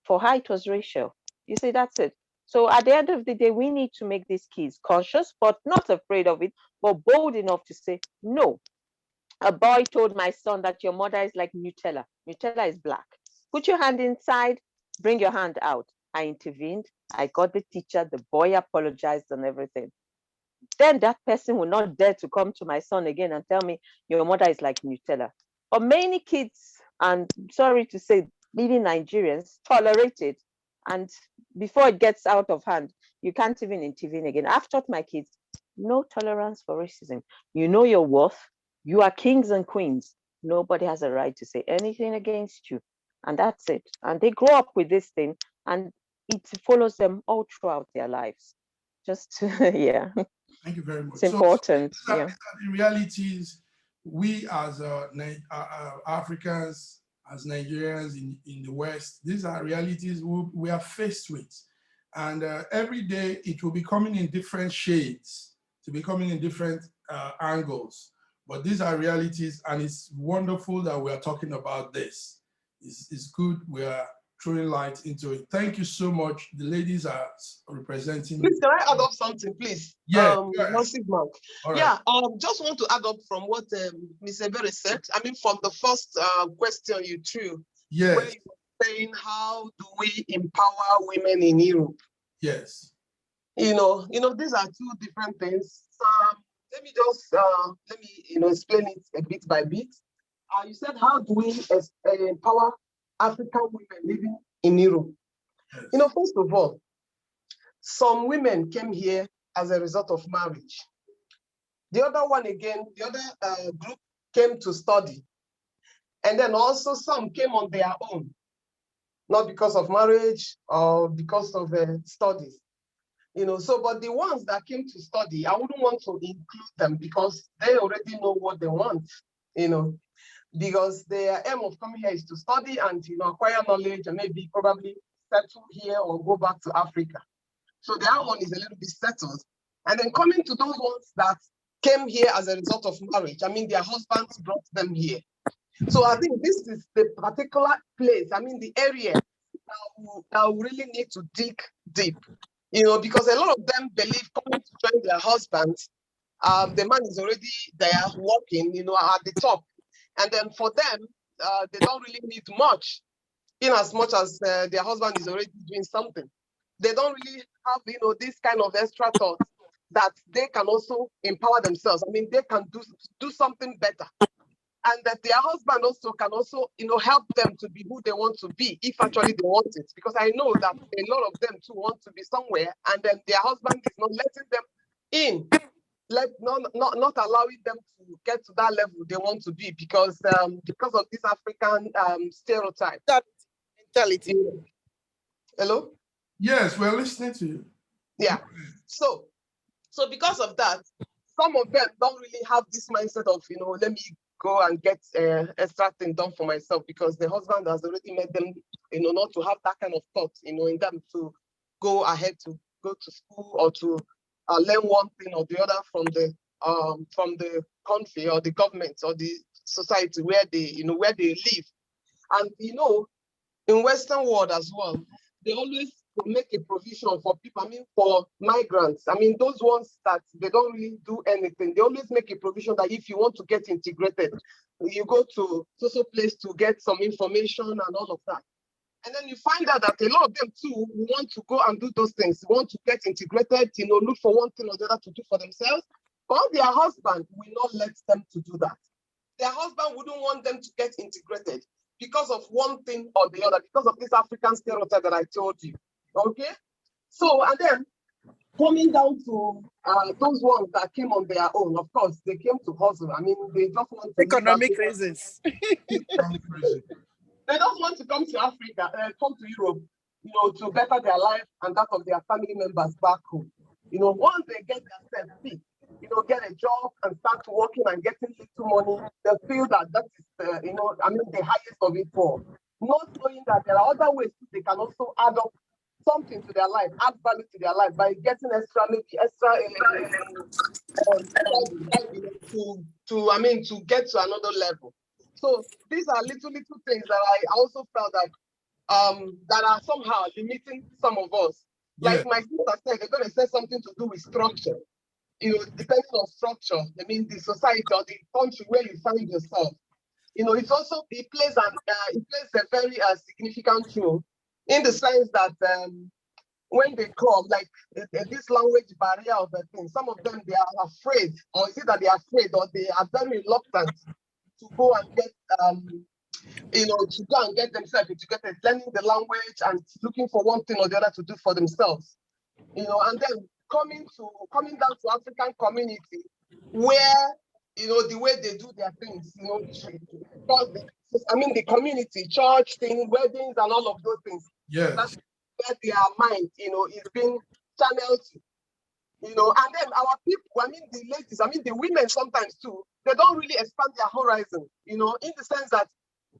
for her, it was racial. You see, that's it. So at the end of the day, we need to make these kids conscious, but not afraid of it, but bold enough to say, no. A boy told my son that your mother is like Nutella. Nutella is black. Put your hand inside, bring your hand out. I intervened. I got the teacher. The boy apologized and everything. Then that person will not dare to come to my son again and tell me your mother is like Nutella. But many kids, and sorry to say, even Nigerians, tolerate it. And before it gets out of hand, you can't even intervene again. I've taught my kids, no tolerance for racism. You know your worth. You are kings and queens. Nobody has a right to say anything against you. And that's it. And they grow up with this thing, and it follows them all throughout their lives. Just, yeah. Thank you very much. It's important. These are the realities we as Africans, as Nigerians in the West, these are realities we are faced with. And every day it will be coming in different shades, to be coming in different angles. But these are realities, and it's wonderful that we are talking about this. It's good we are throwing light into it. Thank you so much. The ladies are representing. Please, can I add up something, please? Yeah. Massive Mark. All right. Yeah, just want to add up from what Ms. Ebere said. I mean, from the first question you threw, Yes. where you were saying, how do we empower women in Europe? Yes. You know, these are two different things. Let me just explain it a bit by bit. You said, how do we empower African women living in Europe? Yes. You know, first of all, some women came here as a result of marriage. The other one again, the other group came to study. And then also some came on their own, not because of marriage or because of studies. You know, so, but the ones that came to study, I wouldn't want to include them because they already know what they want, you know, because their aim of coming here is to study and, you know, acquire knowledge and maybe probably settle here or go back to Africa. So their own is a little bit settled. And then coming to those ones that came here as a result of marriage, I mean, their husbands brought them here. So I think this is the particular place, I mean, the area that we really need to dig deep, you know, because a lot of them believe coming to join their husbands, the man is already there working, you know, at the top. And then for them, they don't really need much, in as much as their husband is already doing something. They don't really have, you know, this kind of extra thoughts that they can also empower themselves. I mean, they can do something better. And that their husband also can also, you know, help them to be who they want to be, if actually they want it. Because I know that a lot of them too want to be somewhere, and then their husband is not letting them in, not allowing them to get to that level they want to be because of this African stereotype. That mentality. Hello? Yes, we're listening to you. Yeah. So because of that, some of them don't really have this mindset of, you know, let me go and get extra thing done for myself, because the husband has already made them, you know, not to have that kind of thought, you know, in them to go ahead to go to school or to learn one thing or the other from the country or the government or the society where they live. And, you know, in Western world as well, they always make a provision for people, I mean, for migrants. I mean, those ones that they don't really do anything, they always make a provision that if you want to get integrated, you go to social place to get some information and all of that. And then you find out that a lot of them too want to go and do those things, want to get integrated, you know, look for one thing or the other to do for themselves, but their husband will not let them to do that. Their husband wouldn't want them to get integrated because of one thing or the other, because of this African stereotype that I told you. Okay? So, and then coming down to those ones that came on their own, of course, they came to hustle. I mean, they just want to Economic reasons. They don't want to come to Africa, come to Europe, you know, to better their life and that of their family members back home. You know, once they get themselves fit, you know, get a job and start working and getting little money, they feel that is, you know, I mean, the highest of it all. Not knowing that there are other ways they can also add up something to their life, add value to their life by getting extra to get to another level. So these are little things that I also felt that that are somehow limiting some of us. Like my sister said, they're going to say something to do with structure. You know, depending on structure, I mean, the society or the country where you find yourself. You know, it plays a very significant role in the sense that when they come, like this language barrier of a thing, some of them, they are afraid, or is it that they are afraid, or they are very reluctant to go and get, to go and get themselves educated, learning the language and looking for one thing or the other to do for themselves. You know, and then coming down to African community where, you know, the way they do their things, you know, I mean, the community, church thing, weddings and all of those things. Yes. That's where their mind, you know, is being channeled to. You know, and then our people, I mean, the ladies, I mean, the women sometimes too, they don't really expand their horizon, you know, in the sense that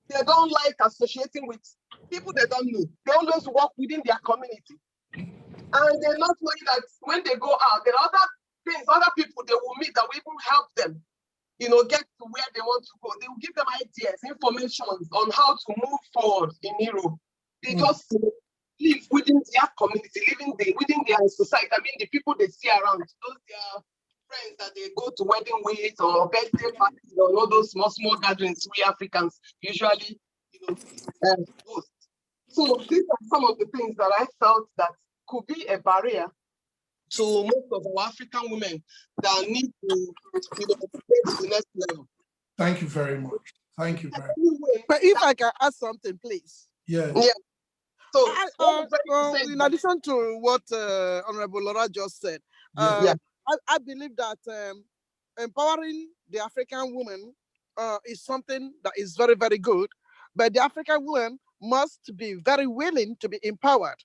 they don't like associating with people they don't know. They always work within their community. And they're not knowing that when they go out, there are other things, other people they will meet that will even help them, you know, get to where they want to go. They will give them ideas, information on how to move forward in Europe. They just live within their community, within their society. I mean, the people they see around, those their friends that they go to wedding with or birthday parties or all those small gatherings we Africans usually, host. So these are some of the things that I felt that could be a barrier to most of our African women that need to, take to the next level. Thank you very much. Thank you very much. But if I can add something, please. Yeah. Yeah. So, in addition to what Honorable Laura just said, Yeah. I believe that empowering the African woman is something that is very, very good, but the African woman must be very willing to be empowered.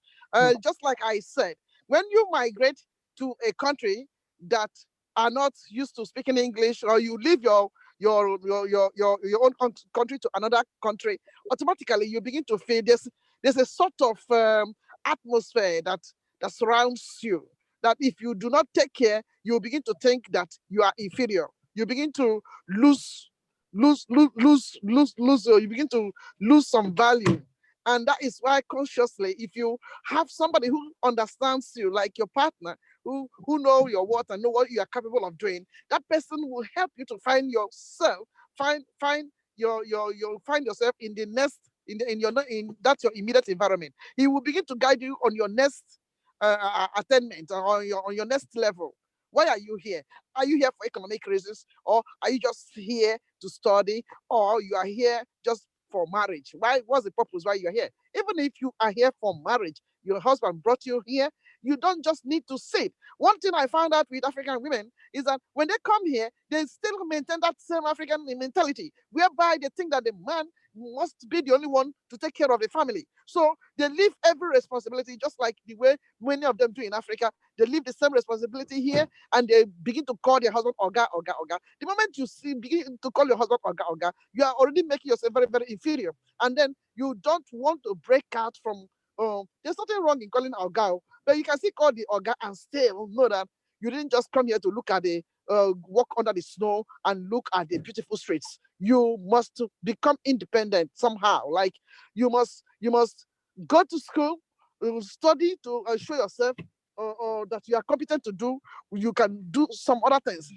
Just like I said, when you migrate to a country that are not used to speaking English, or you leave your own country to another country, automatically you begin to feel there's a sort of atmosphere that surrounds you, that if you do not take care, you begin to think that you are inferior. You begin to you begin to lose some value. And that is why consciously, if you have somebody who understands you, like your partner, who know your worth and know what you are capable of doing, that person will help you to find yourself, find yourself in the next, in that's your immediate environment. He will begin to guide you on your next attainment, or on your next level. Why are you here? Are you here for economic reasons, or are you just here to study, or you are here just for marriage? What's the purpose why you're here? Even if you are here for marriage, your husband brought you here, you don't just need to sit. One thing I found out with African women is that when they come here, they still maintain that same African mentality, whereby they think that the man must be the only one to take care of the family. So they leave every responsibility, just like the way many of them do in Africa. They leave the same responsibility here, and they begin to call their husband Oga, Oga, Oga. The moment you begin to call your husband Oga, Oga, you are already making yourself very, very inferior. And then you don't want to break out from, there's nothing wrong in calling Oga, but you can still call the Oga and still know that you didn't just come here to look at the walk under the snow and look at the beautiful streets. You must become independent somehow. Like you must go to school, study to show yourself that you are competent to do. You can do some other things.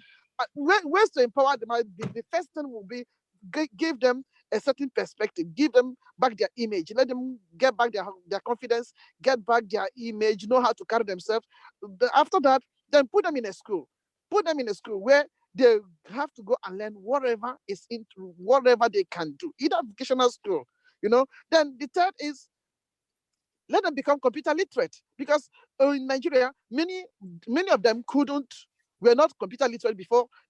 Ways to empower them. The first thing will be give them a certain perspective, give them back their image, let them get back their confidence, get back their image, know how to carry themselves. After that, then put them in a school where they have to go and learn whatever they can do, either vocational school, Then the third is let them become computer literate, because in Nigeria, many of them were not computer literate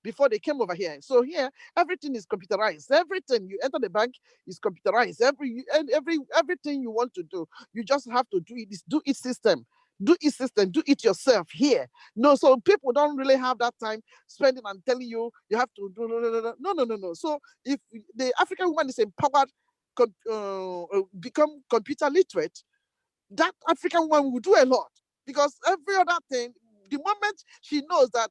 before they came over here. So here, everything is computerized. Everything you enter the bank is computerized. Everything you want to do, you just have to do it. Do it system. Do it yourself here. No, so people don't really have that time spending and telling you have to do no. So if the African woman is empowered, become computer literate, that African woman will do a lot, because every other thing, the moment she knows that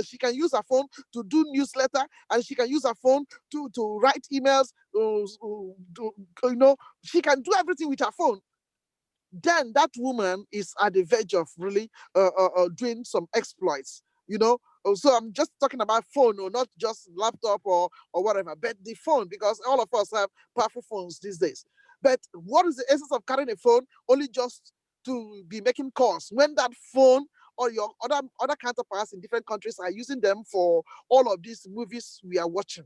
she can use her phone to do newsletter, and she can use her phone to write emails, she can do everything with her phone, then that woman is at the verge of really doing some exploits, So I'm just talking about phone, or not just laptop or whatever, but the phone, because all of us have powerful phones these days. But what is the essence of carrying a phone only just to be making calls, when that phone or your other counterparts in different countries are using them for all of these movies we are watching?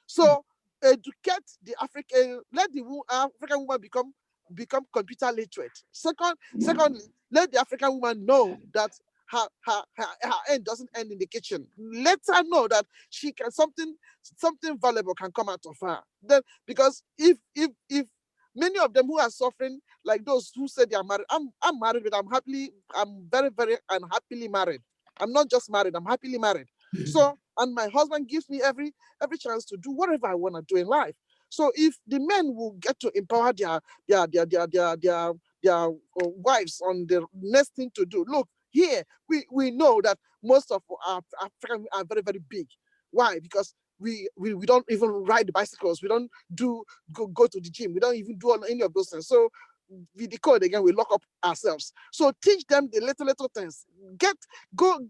So educate the African, let the African woman become computer literate. Secondly, let the African woman know that her end doesn't end in the kitchen. Let her know that she can something valuable can come out of her. Then, because if many of them who are suffering, like those who say they are married, I'm married, but I'm very, very unhappily married. I'm not just married, I'm happily married. So, and my husband gives me every chance to do whatever I want to do in life. So if the men will get to empower their wives on the next thing to do. Look, here we know that most of our African are very, very big. Why? Because we don't even ride bicycles. We don't go to the gym. We don't even do any of those things. So we decode again, we lock up ourselves. So teach them the little things. Go and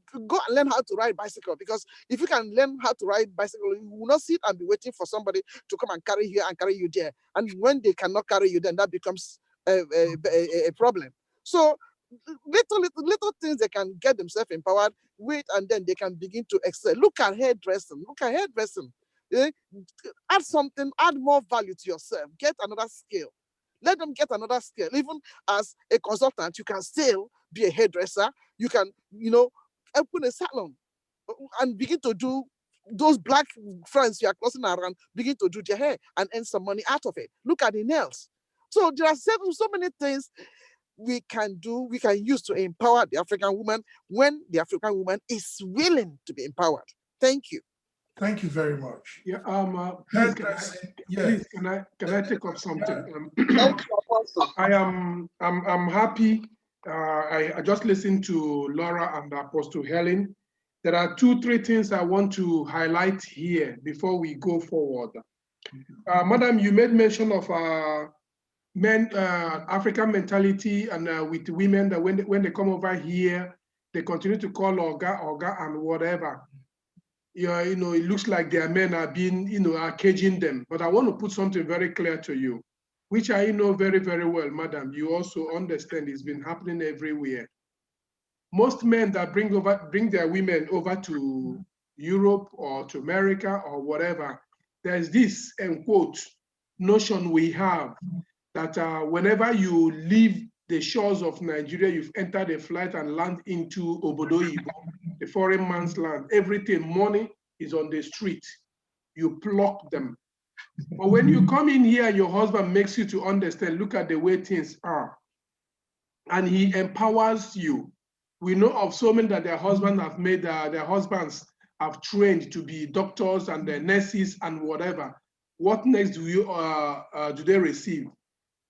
learn how to ride bicycle, because if you can learn how to ride bicycle, you will not sit and be waiting for somebody to come and carry you and carry you there. And when they cannot carry you, then that becomes a problem. So little things they can get themselves empowered with, and then they can begin to excel. Look at hairdressing. Add something, add more value to yourself. Get another skill. Let them get another skill. Even as a consultant, you can still be a hairdresser. You can, open a salon and begin to do those black friends you are crossing around, begin to do their hair and earn some money out of it. Look at the nails. So there are so many things we can do, we can use to empower the African woman when the African woman is willing to be empowered. Thank you. Thank you very much. Yeah, please, can I take up something? I'm happy. I just listened to Laura and Apostle Helen. There are 2-3 things I want to highlight here before we go forward. Madam, you made mention of African mentality, and with women that when they come over here, they continue to call Oga and whatever. Yeah, it looks like their men are being, are caging them. But I want to put something very clear to you, which I know very, very well, madam. You also understand it's been happening everywhere. Most men that bring their women over to Europe or to America or whatever, there's this, end quote, notion we have that whenever you leave the shores of Nigeria, you've entered a flight and land into Obodo Ibo, the foreign man's land. Everything, money is on the street. You pluck them. But when you come in here, your husband makes you to understand, look at the way things are. And he empowers you. We know of so many that their husbands have made, their husbands have trained to be doctors and nurses and whatever. What next do they receive?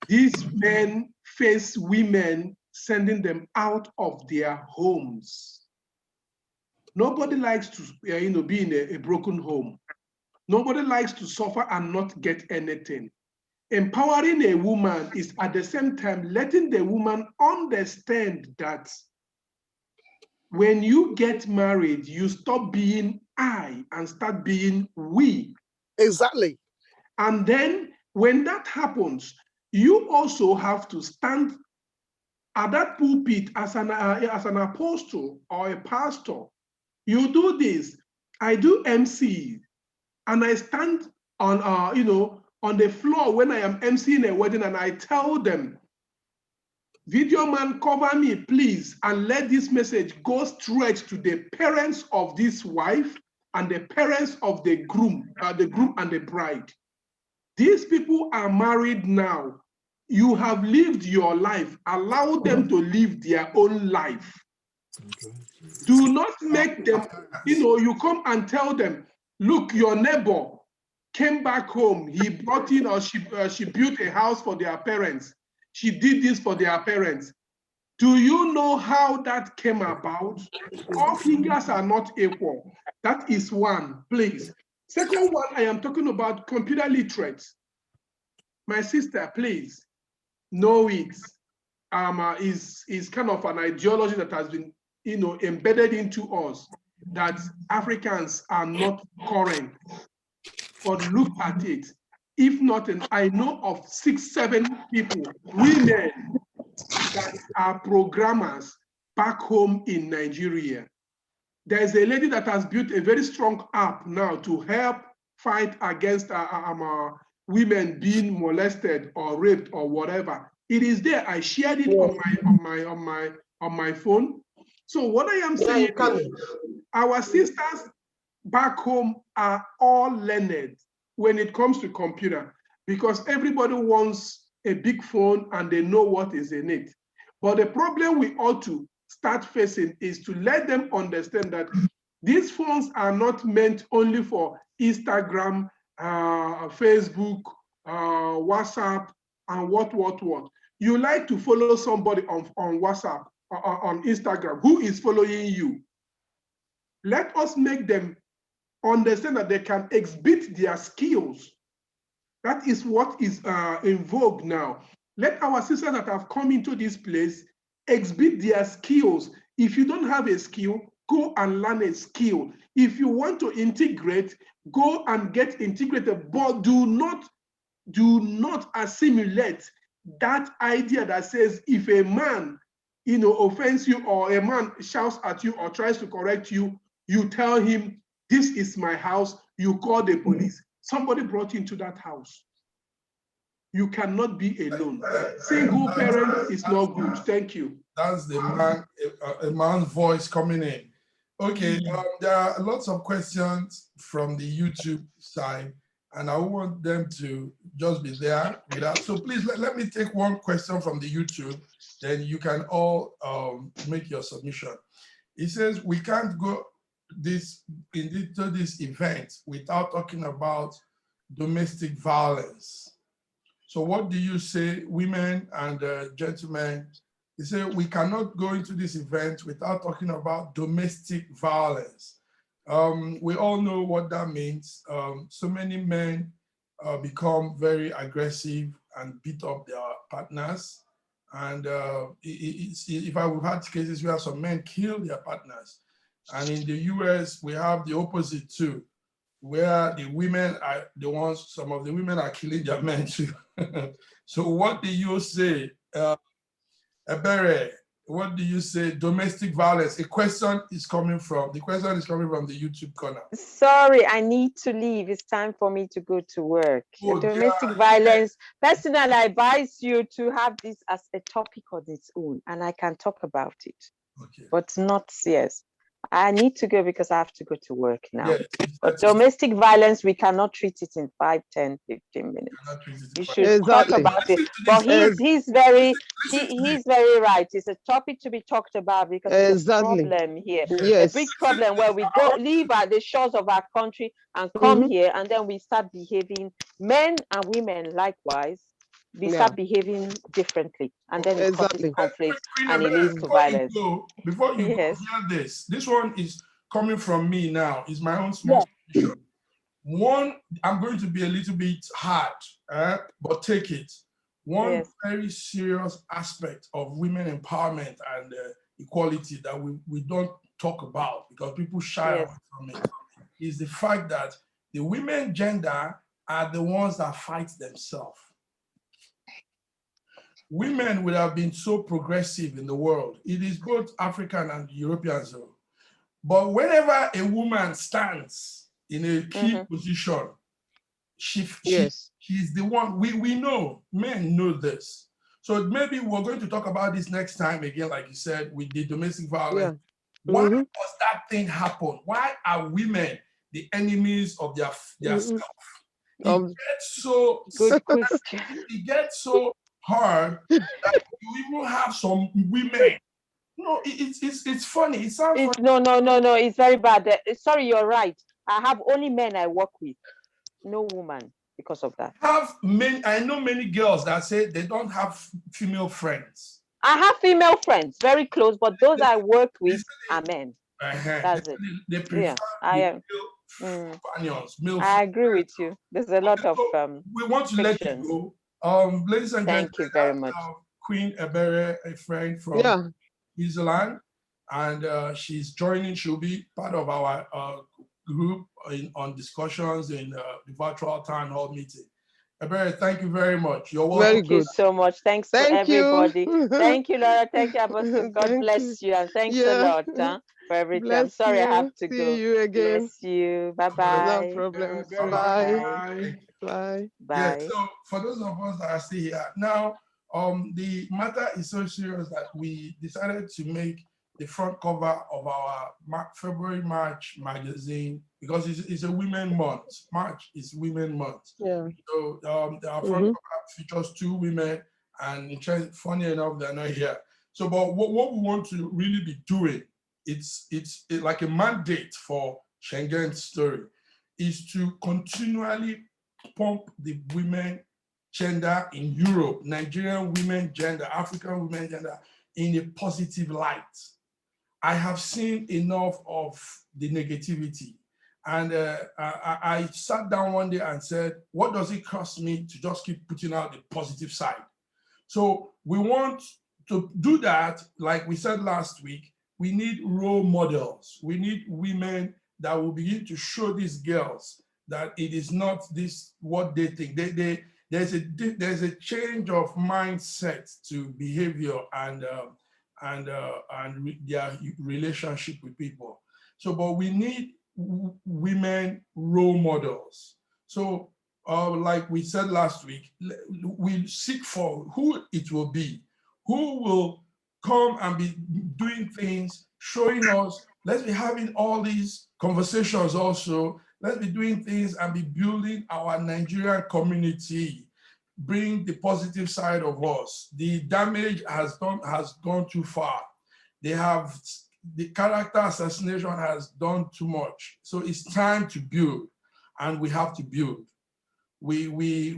These men face women sending them out of their homes. Nobody likes to be in a broken home. Nobody likes to suffer and not get anything. Empowering a woman is at the same time letting the woman understand that when you get married, you stop being I and start being we. Exactly. And then when that happens, you also have to stand at that pulpit as an apostle or a pastor. You do this. I do MC, and I stand on on the floor when I am emceeing a wedding, and I tell them, video man, cover me, please, and let this message go straight to the parents of this wife and the parents of the groom and the bride. These people are married now. You have lived your life. Allow them to live their own life. Do not make them, you come and tell them, look, your neighbor came back home. He brought in, or she built a house for their parents. She did this for their parents. Do you know how that came about? All fingers are not equal. That is one, please. Second one, I am talking about computer literate. My sister, please know it. Is kind of an ideology that has been, embedded into us, that Africans are not current. But look at it. If not, I know of 6-7 people, women, that are programmers back home in Nigeria. There's a lady that has built a very strong app now to help fight against women being molested or raped or whatever. It is there. I shared it on my phone. So what I am saying is, our sisters back home are all learned when it comes to computer, because everybody wants a big phone and they know what is in it. But the problem we ought to start facing is to let them understand that these phones are not meant only for Instagram, Facebook, WhatsApp, and what. You like to follow somebody on WhatsApp, on Instagram, who is following you. Let us make them understand that they can exhibit their skills. That is what is in vogue now. Let our sisters that have come into this place exhibit their skills. If you don't have a skill, go and learn a skill. If you want to integrate, go and get integrated, but do not assimilate that idea that says if a man, offends you, or a man shouts at you or tries to correct you, you tell him, this is my house, you call the police. Somebody brought you into that house. You cannot be alone. Single parent is not good. Thank you. That's the man, a man's voice coming in. Okay, there are lots of questions from the YouTube side, and I want them to just be there with us. So please let me take one question from the YouTube, then you can all make your submission. It says, we can't go into this event without talking about domestic violence. So what do you say, women and gentlemen? He said, we cannot go into this event without talking about domestic violence. We all know what that means. So many men become very aggressive and beat up their partners. And we've had cases where some men kill their partners. And in the US, we have the opposite too, where the women are the ones, some of the women are killing their men too. So what do you say, Ebere, what do you say, domestic violence? The question is coming from the YouTube corner. Sorry, I need to leave. It's time for me to go to work. Oh, Domestic violence, personally, I advise you to have this as a topic on its own, and I can talk about it, okay. But not yes. I need to go because I have to go to work now. Yes, but domestic violence, we cannot treat it in 5, 10, 15 minutes. You should talk about it. But he's very right. It's a topic to be talked about because it's a problem here. Yes. A big problem where we go leave at the shores of our country and come here, and then we start behaving, men and women likewise, we start behaving differently, and then it causes conflict and it leads to violence. Before you go, hear this one is coming from me now. It's my own small submission. One, I'm going to be a little bit hard, but take it. One very serious aspect of women empowerment and equality that we don't talk about because people shy away from it is the fact that the women gender are the ones that fight themselves. Women would have been so progressive in the world. It is both African and Europeans. But whenever a woman stands in a key position, she's the one, we know, men know this. So maybe we're going to talk about this next time again, like you said, with the domestic violence. Why does that thing happen? Why are women the enemies of their self? It gets so hard that you even have some women. No, it's funny. It sounds funny. No. It's very bad. Sorry, you're right. I have only men I work with, no woman, because of that. I know many girls that say they don't have female friends. I have female friends, very close, but those I work with are men. That's it. They prefer companions. I agree with you. There's a lot of we want to let you go. Ladies and gentlemen, thank you very much. Queen Ebere, a friend from New Zealand, and she's joining. She'll be part of our group on discussions in the virtual town hall meeting. Ebere, thank you very much. You're welcome. Thank you so much. Thanks to everybody. Thank you, Laura. Thank you, Apostle. God bless you, and thanks a lot for everything. I'm sorry I have to go. See you again. Bless you. Bye-bye. No problem. Bye. Bye. Yeah, so for those of us that are still here now, the matter is so serious that we decided to make the front cover of our February-March magazine because it's a women month. March is women month. Yeah. So our front cover features 2 women, and funny enough, they're not here. So, but what we want to really be doing, it's like a mandate for Schengen story, is to continually pump the women gender in Europe, Nigerian women gender, African women gender in a positive light. I have seen enough of the negativity. And I sat down one day and said, what does it cost me to just keep putting out the positive side? So we want to do that, like we said last week, we need role models. We need women that will begin to show these girls that it is not this what they think. There's a change of mindset to behavior and their relationship with people. So, but we need women role models. So, like we said last week, we seek for who it will be, who will come and be doing things, showing us. Let's be having all these conversations also. Let's be doing things and be building our Nigerian community, bring the positive side of us. The damage has gone too far. The character assassination has done too much. So it's time to build, and we have to build. We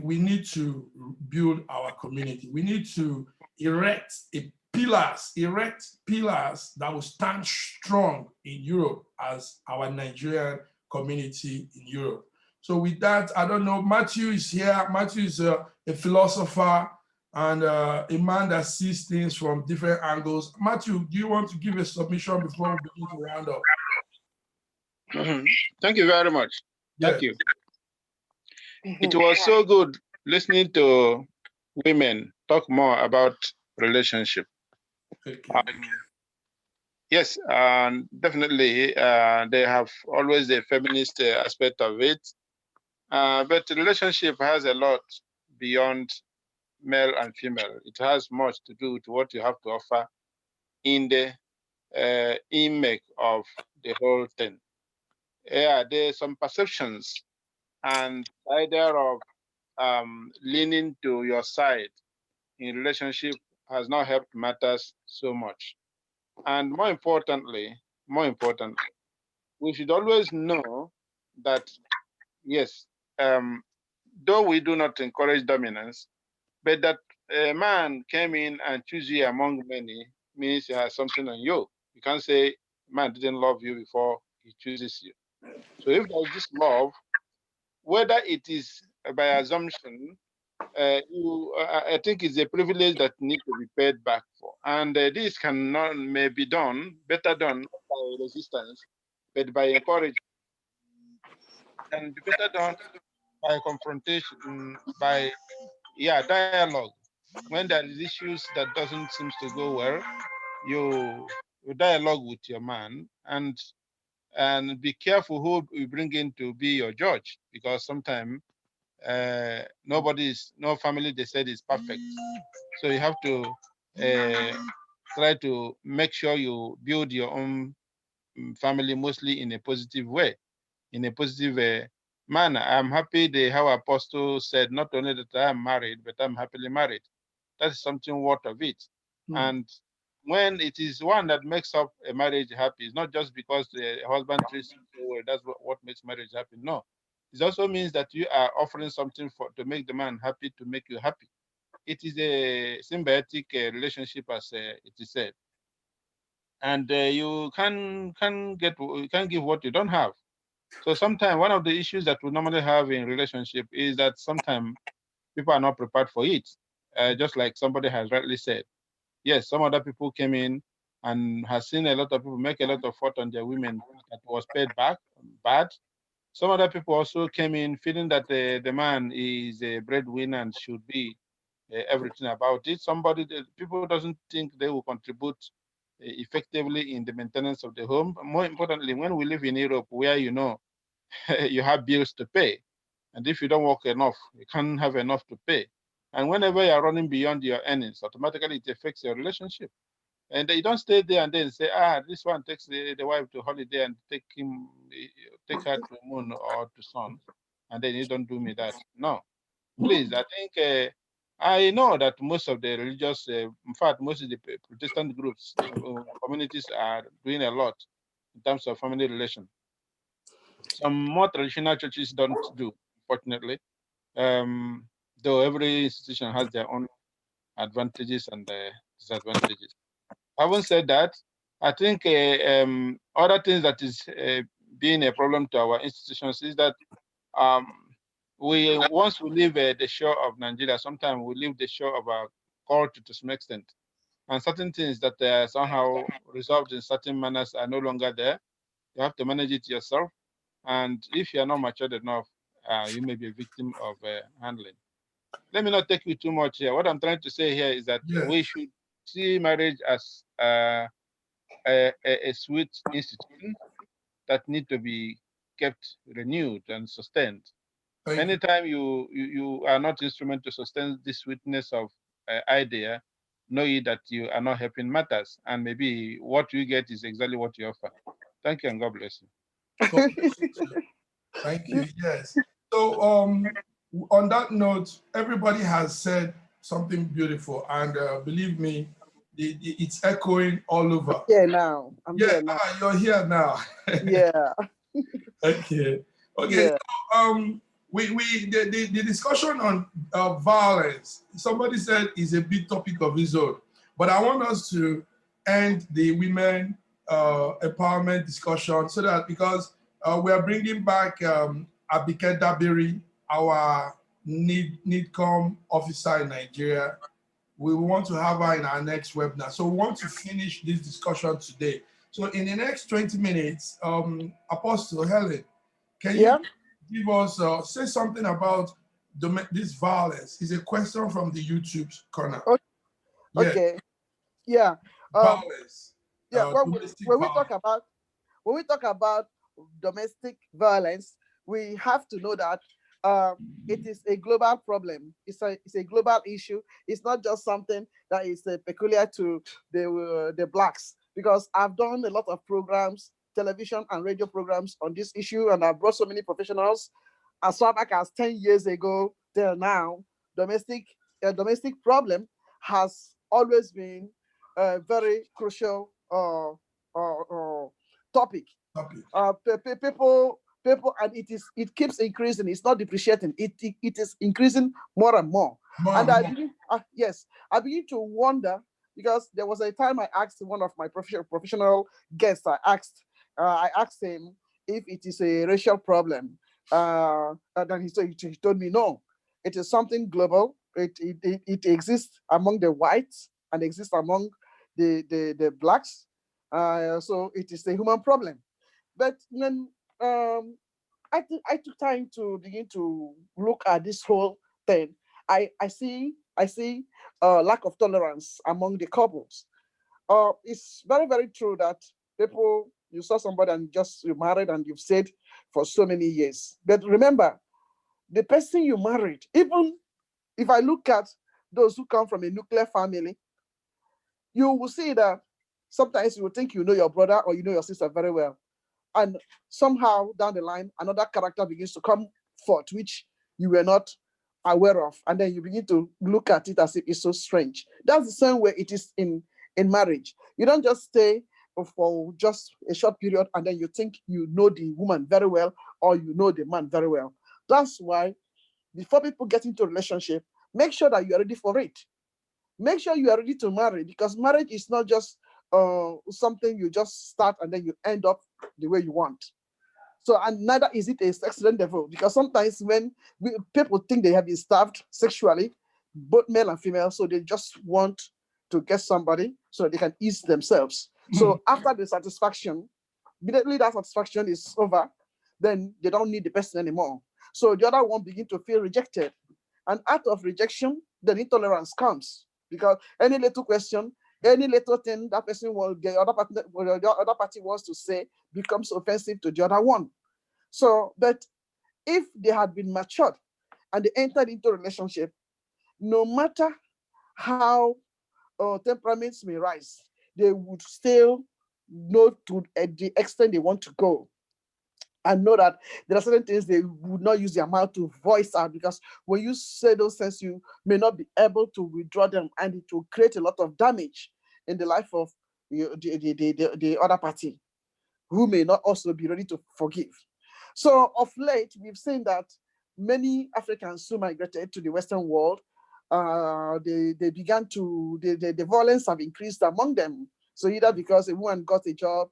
need to build our community. We need to erect pillars that will stand strong in Europe as our Nigerian community in Europe. So with that, I don't know, Matthew is here. Matthew is a philosopher and a man that sees things from different angles. Matthew, do you want to give a submission before we begin to round up? Thank you very much. Yeah. Thank you. It was so good listening to women talk more about relationship. Yes, definitely they have always the feminist aspect of it, but the relationship has a lot beyond male and female. It has much to do with what you have to offer in the image of the whole thing. Yeah, there's some perceptions and idea of leaning to your side in relationship has not helped matters so much. And more importantly, we should always know that, yes, though we do not encourage dominance, but that a man came in and choose you among many means he has something on you. You can't say man didn't love you before he chooses you. So if there's this love, whether it is by assumption, I think it's a privilege that needs to be paid back for. And this may be done, better done by resistance, but by encouragement. And better done by confrontation, by dialogue. When there is issues that doesn't seem to go well, you dialogue with your man and be careful who you bring in to be your judge, because sometimes no family they said is perfect. So you have to try to make sure you build your own family mostly in a positive way, in a positive manner. I'm happy how Apostle said, not only that I am married, but I'm happily married. That's something worth of it. And when it is one that makes up a marriage happy, it's not just because the husband treats you so well, that's what makes marriage happy. No. It also means that you are offering something to make the man happy, to make you happy. It is a symbiotic relationship, as it is said. And you can give what you don't have. So sometimes one of the issues that we normally have in relationship is that sometimes people are not prepared for it. Just like somebody has rightly said. Yes, some other people came in and has seen a lot of people make a lot of effort on their women that was paid back bad. Some other people also came in feeling that the man is a breadwinner and should be everything about it. People doesn't think they will contribute effectively in the maintenance of the home. More importantly, when we live in Europe, where you have bills to pay, and if you don't work enough, you can't have enough to pay. And whenever you're running beyond your earnings, automatically it affects your relationship. And you don't stay there and then say, this one takes the wife to holiday and take her to moon or to sun, and then you don't do me that. No, please. I think I know that most of the religious, in fact, most of the Protestant groups, communities are doing a lot in terms of family relation. Some more traditional churches don't do, unfortunately. Though every institution has their own advantages and disadvantages. Having said that, I think other things that is being a problem to our institutions is that once we leave the shore of Nigeria, sometimes we leave the shore of our culture to some extent. And certain things that are somehow resolved in certain manners are no longer there. You have to manage it yourself. And if you're not matured enough, you may be a victim of handling. Let me not take you too much here. What I'm trying to say here is that we should see marriage as a sweet institution that need to be kept renewed and sustained. Anytime you are not instrument to sustain this sweetness of idea, know ye that you are not helping matters, and maybe what you get is exactly what you offer. Thank you, and God bless you. Thank you. Yes. So on that note, everybody has said something beautiful, and believe me, it's echoing all over. Yeah, now I'm here now. You're here now. Yeah. Okay. Okay. Yeah. So, the discussion on violence, somebody said, is a big topic of his own, but I want us to end the women empowerment discussion so that, because we are bringing back Abike Dabiri, our NIDCOM officer in Nigeria. We want to have her in our next webinar. So we want to finish this discussion today. So in the next 20 minutes, Apostle Helen, can you give us, say something about this violence? It's a question from the YouTube corner. Okay. Yeah. Violence. Yeah. When we talk about domestic violence, we have to know that it is a global problem. It's a global issue. It's not just something that is peculiar to the blacks, because I've done a lot of programs, television and radio programs on this issue, and I've brought so many professionals as far back as 10 years ago till now. Domestic problem has always been a very crucial topic. People, and it keeps increasing. It's not depreciating. It is increasing more and more. I begin to wonder, because there was a time I asked one of my professional guests. I asked him if it is a racial problem. And then he told me no. It is something global. It exists among the whites and exists among the blacks. So it is a human problem. But when I took time to begin to look at this whole thing, I see lack of tolerance among the couples. It's very, very true that people, you saw somebody and you married and you've stayed for so many years. But remember, the person you married, even if I look at those who come from a nuclear family, you will see that sometimes you will think you know your brother or you know your sister very well. And somehow down the line, another character begins to come forth, which you were not aware of. And then you begin to look at it as if it's so strange. That's the same way it is in marriage. You don't just stay for just a short period and then you think you know the woman very well or you know the man very well. That's why before people get into a relationship, make sure that you are ready for it. Make sure you are ready to marry, because marriage is not just something you just start and then you end up the way you want. So, and neither is it a sex rendezvous, because sometimes when people think they have been starved sexually, both male and female, so they just want to get somebody so they can ease themselves. So after the satisfaction, immediately that satisfaction is over, then they don't need the person anymore. So the other one begin to feel rejected. And out of rejection, then intolerance comes, because any little question, any little thing that person will get, the other party wants to say becomes offensive to the other one. So, but if they had been matured and they entered into a relationship, no matter how temperaments may rise, they would still know to the extent they want to go, and know that there are certain things they would not use their mouth to voice out, because when you say those things, you may not be able to withdraw them, and it will create a lot of damage in the life of the other party, who may not also be ready to forgive. So of late, we've seen that many Africans who migrated to the Western world, they began to, the violence have increased among them. So either because a woman got a job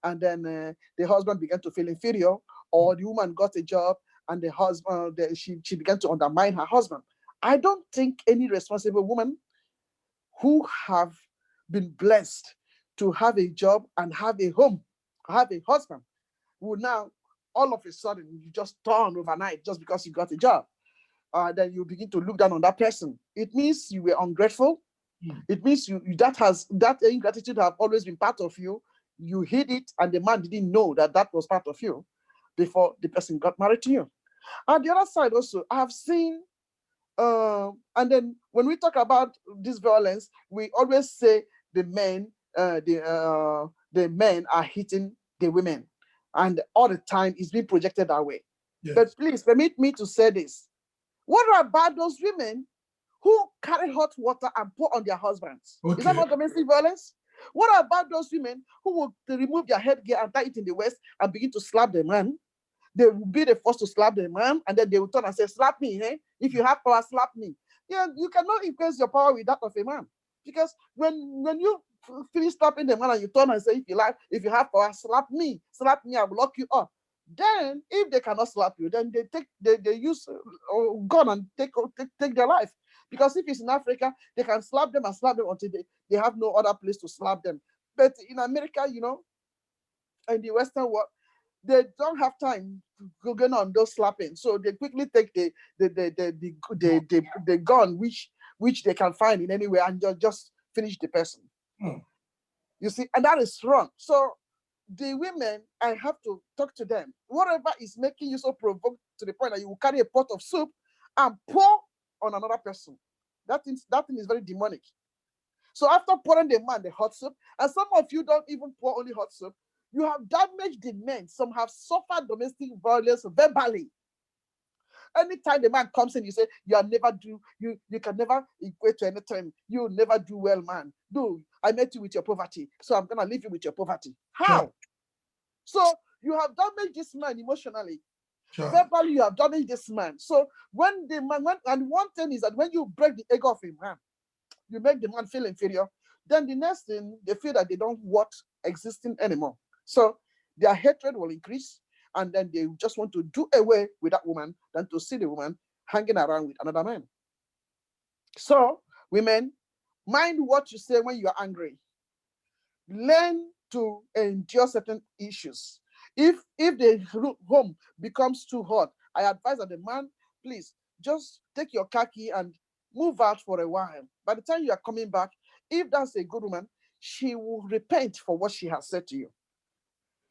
and then the husband began to feel inferior, or the woman got a job and the husband, she began to undermine her husband. I don't think any responsible woman who have been blessed to have a job and have a home, have a husband, will now all of a sudden you just turn overnight just because you got a job. Then you begin to look down on that person. It means you were ungrateful. It means that ingratitude have always been part of you. You hid it, and the man didn't know that that was part of you before the person got married to you. On the other side also, I have seen, and then when we talk about this violence, we always say the men are hitting the women, and all the time it's being projected that way. Yes. But please permit me to say this. What about those women who carry hot water and pour on their husbands? Okay. Is that not domestic violence? What about those women who will remove their headgear and tie it in the waist and begin to slap the man? They will be the first to slap the man, and then they will turn and say, slap me, eh? If you have power, slap me. Yeah, you cannot increase your power with that of a man. Because when you finish slapping the man and you turn and say, if you have power, slap me, I will lock you up. Then, if they cannot slap you, then they use a gun and take their life. Because if it's in Africa, they can slap them until they have no other place to slap them. But in America, in the Western world, they don't have time to go on those slapping, so they quickly take the gun which they can find in anywhere and just finish the person. You see, and that is wrong. So the women, I have to talk to them. Whatever is making you so provoked to the point that you will carry a pot of soup and pour on another person, that thing is very demonic. So after pouring the man the hot soup, and some of you don't even pour only hot soup, you have damaged the men. Some have suffered domestic violence verbally. Anytime the man comes in, you say, you can never equate to anything. You never do well, man. No, I met you with your poverty, so I'm gonna leave you with your poverty. How? Sure. So you have damaged this man emotionally. Sure. Verbally, you have damaged this man. So when the man, and one thing is that when you break the ego of a man, you make the man feel inferior, then the next thing, they feel that they don't want existing anymore. So their hatred will increase, and then they just want to do away with that woman than to see the woman hanging around with another man. So, women, mind what you say when you are angry. Learn to endure certain issues. If the home becomes too hot, I advise that the man, please, just take your car key and move out for a while. By the time you are coming back, if that's a good woman, she will repent for what she has said to you.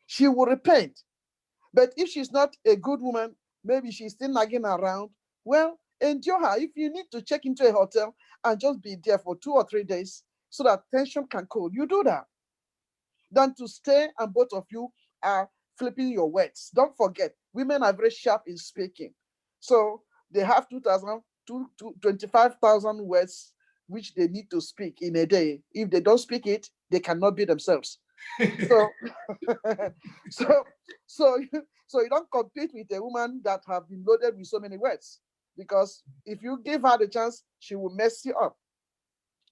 She will repent. But if she's not a good woman, maybe she's still nagging around, well, endure her. If you need to check into a hotel and just be there for 2 or 3 days so that tension can cool, you do that. Than to stay and both of you are flipping your words. Don't forget, women are very sharp in speaking. So they have 25,000 words which they need to speak in a day. If they don't speak it, they cannot be themselves. So you don't compete with a woman that have been loaded with so many words, because if you give her the chance, she will mess you up.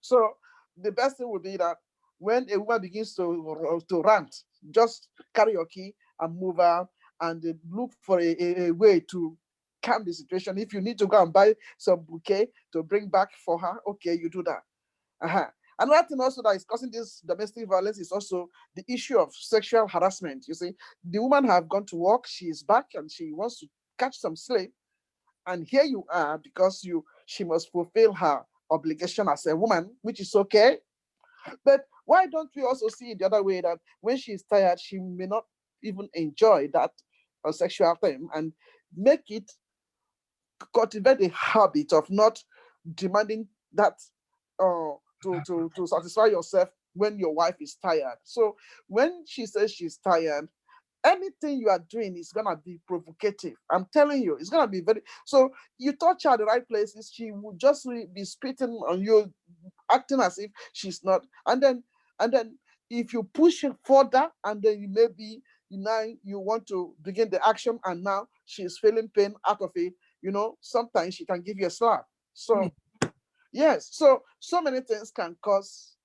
So the best thing would be that when a woman begins to rant, just carry your key and move out and look for a way to calm the situation. If you need to go and buy some bouquet to bring back for her, okay, you do that. Another thing also that is causing this domestic violence is also the issue of sexual harassment. You see, the woman have gone to work, she is back and she wants to catch some sleep. And here you are, because she must fulfill her obligation as a woman, which is okay. But why don't we also see it the other way, that when she's tired, she may not even enjoy that sexual time, and cultivate a habit of not demanding that to satisfy yourself when your wife is tired. So when she says she's tired, anything you are doing is gonna be provocative. I'm telling you, it's gonna be very. So you touch her at the right places, she will just be spitting on you, acting as if she's not. And then if you push it further, and then maybe now you want to begin the action, and now she's feeling pain out of it. Sometimes she can give you a slap. So yes, so many things can cause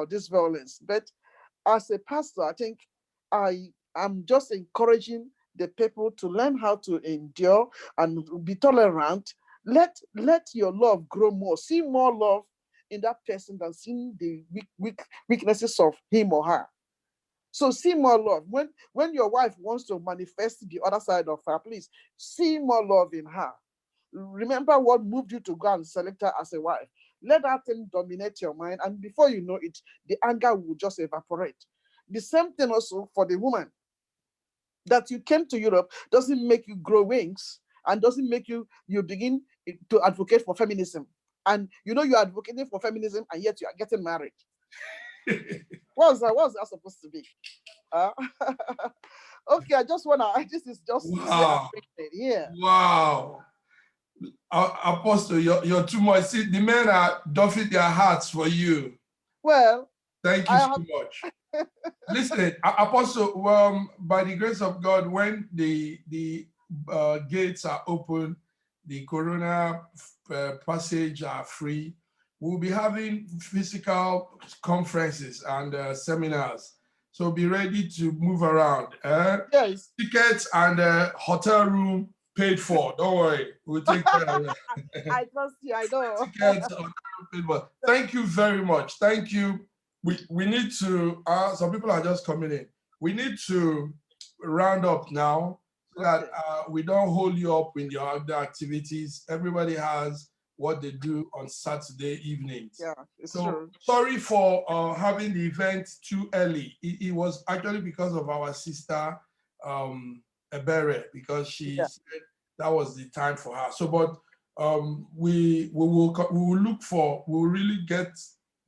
this violence. But as a pastor, I think I am just encouraging the people to learn how to endure and be tolerant. Let your love grow more. See more love in that person than seeing the weaknesses of him or her. So see more love. When your wife wants to manifest the other side of her, please see more love in her. Remember what moved you to go and select her as a wife. Let that thing dominate your mind, and before you know it, the anger will just evaporate. The same thing also for the woman. That you came to Europe doesn't make you grow wings and doesn't make you begin to advocate for feminism. And you know you're advocating for feminism and yet you are getting married. What's that supposed to be? Okay, I just wanna. This is just wow. Yeah. Wow. Apostle, you're too much. See, the men are doffing their hearts for you. Well, thank you so much. Listen, Apostle, by the grace of God, when the gates are open, the Corona passage are free, we'll be having physical conferences and seminars. So be ready to move around. Yes. Tickets and hotel room paid for. Don't worry, we'll take care of it. I trust you. I know. Tickets, paid for. Thank you very much. Thank you. We need to. Some people are just coming in. We need to round up now so that we don't hold you up in your other activities. Everybody has what they do on Saturday evenings. Yeah, it's so true. Sorry for having the event too early. It was actually because of our sister Ebere, because she said that was the time for her. So, but we will really get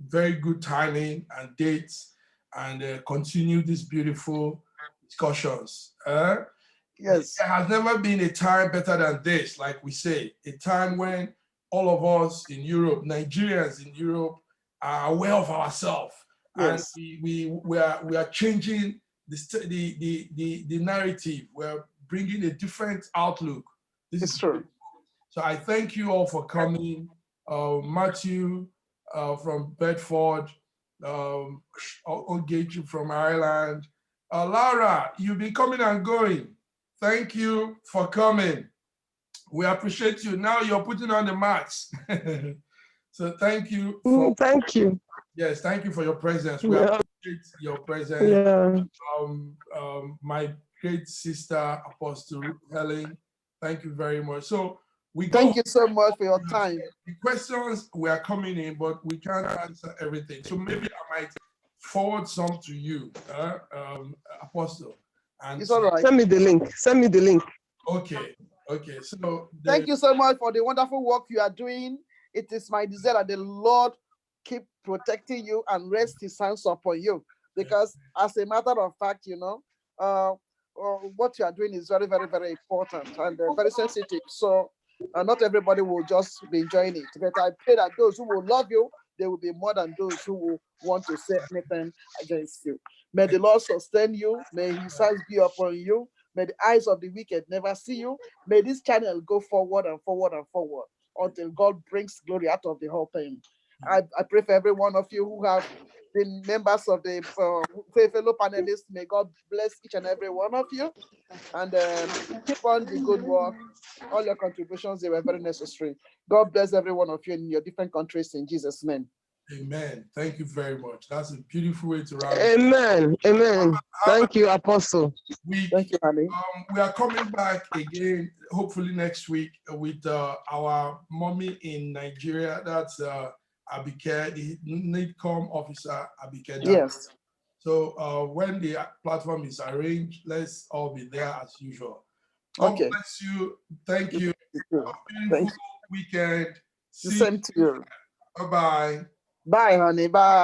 very good timing and dates and continue these beautiful discussions. Yes. There has never been a time better than this, like we say, a time when all of us in Europe, Nigerians in Europe, are aware of ourselves. Yes. And we are changing the narrative. We're bringing a different outlook. This is true. So I thank you all for coming. Matthew from Bedford, Ogechi from Ireland. Laura, you've been coming and going. Thank you for coming. We appreciate you. Now you're putting on the mask. So thank you. Thank you. Yes, thank you for your presence. We appreciate your presence. Yeah. My great sister, Apostle Helen, thank you very much. So thank you so much for your time. The questions were coming in, but we can't answer everything. So maybe I might forward some to you, Apostle. And it's all right. Send me the link. Send me the link. Okay. Okay. So thank you so much for the wonderful work you are doing. It is my desire that the Lord keep protecting you and rest his hands upon you. Because as a matter of fact, you know, what you are doing is very, very, very important and very sensitive. So not everybody will just be enjoying it. But I pray that those who will love you, they will be more than those who will want to say anything against you. May the Lord sustain you. May his hands be upon you. May the eyes of the wicked never see you. May this channel go forward and forward and forward until God brings glory out of the whole thing. I pray for every one of you who have been members of the fellow panelists. May God bless each and every one of you. And keep on the good work. All your contributions, they were very necessary. God bless every one of you in your different countries in Jesus' name. Amen. Thank you very much. That's a beautiful way to round. Amen. Amen. Thank you, Apostle. Thank you, honey. We are coming back again, hopefully next week, with our mommy in Nigeria. That's Abike, the NIDCOM officer, Abike. Yes. So when the platform is arranged, let's all be there as usual. God bless you. Thank you. Have a beautiful weekend. Same to you. Bye-bye. Bye, honey. Bye.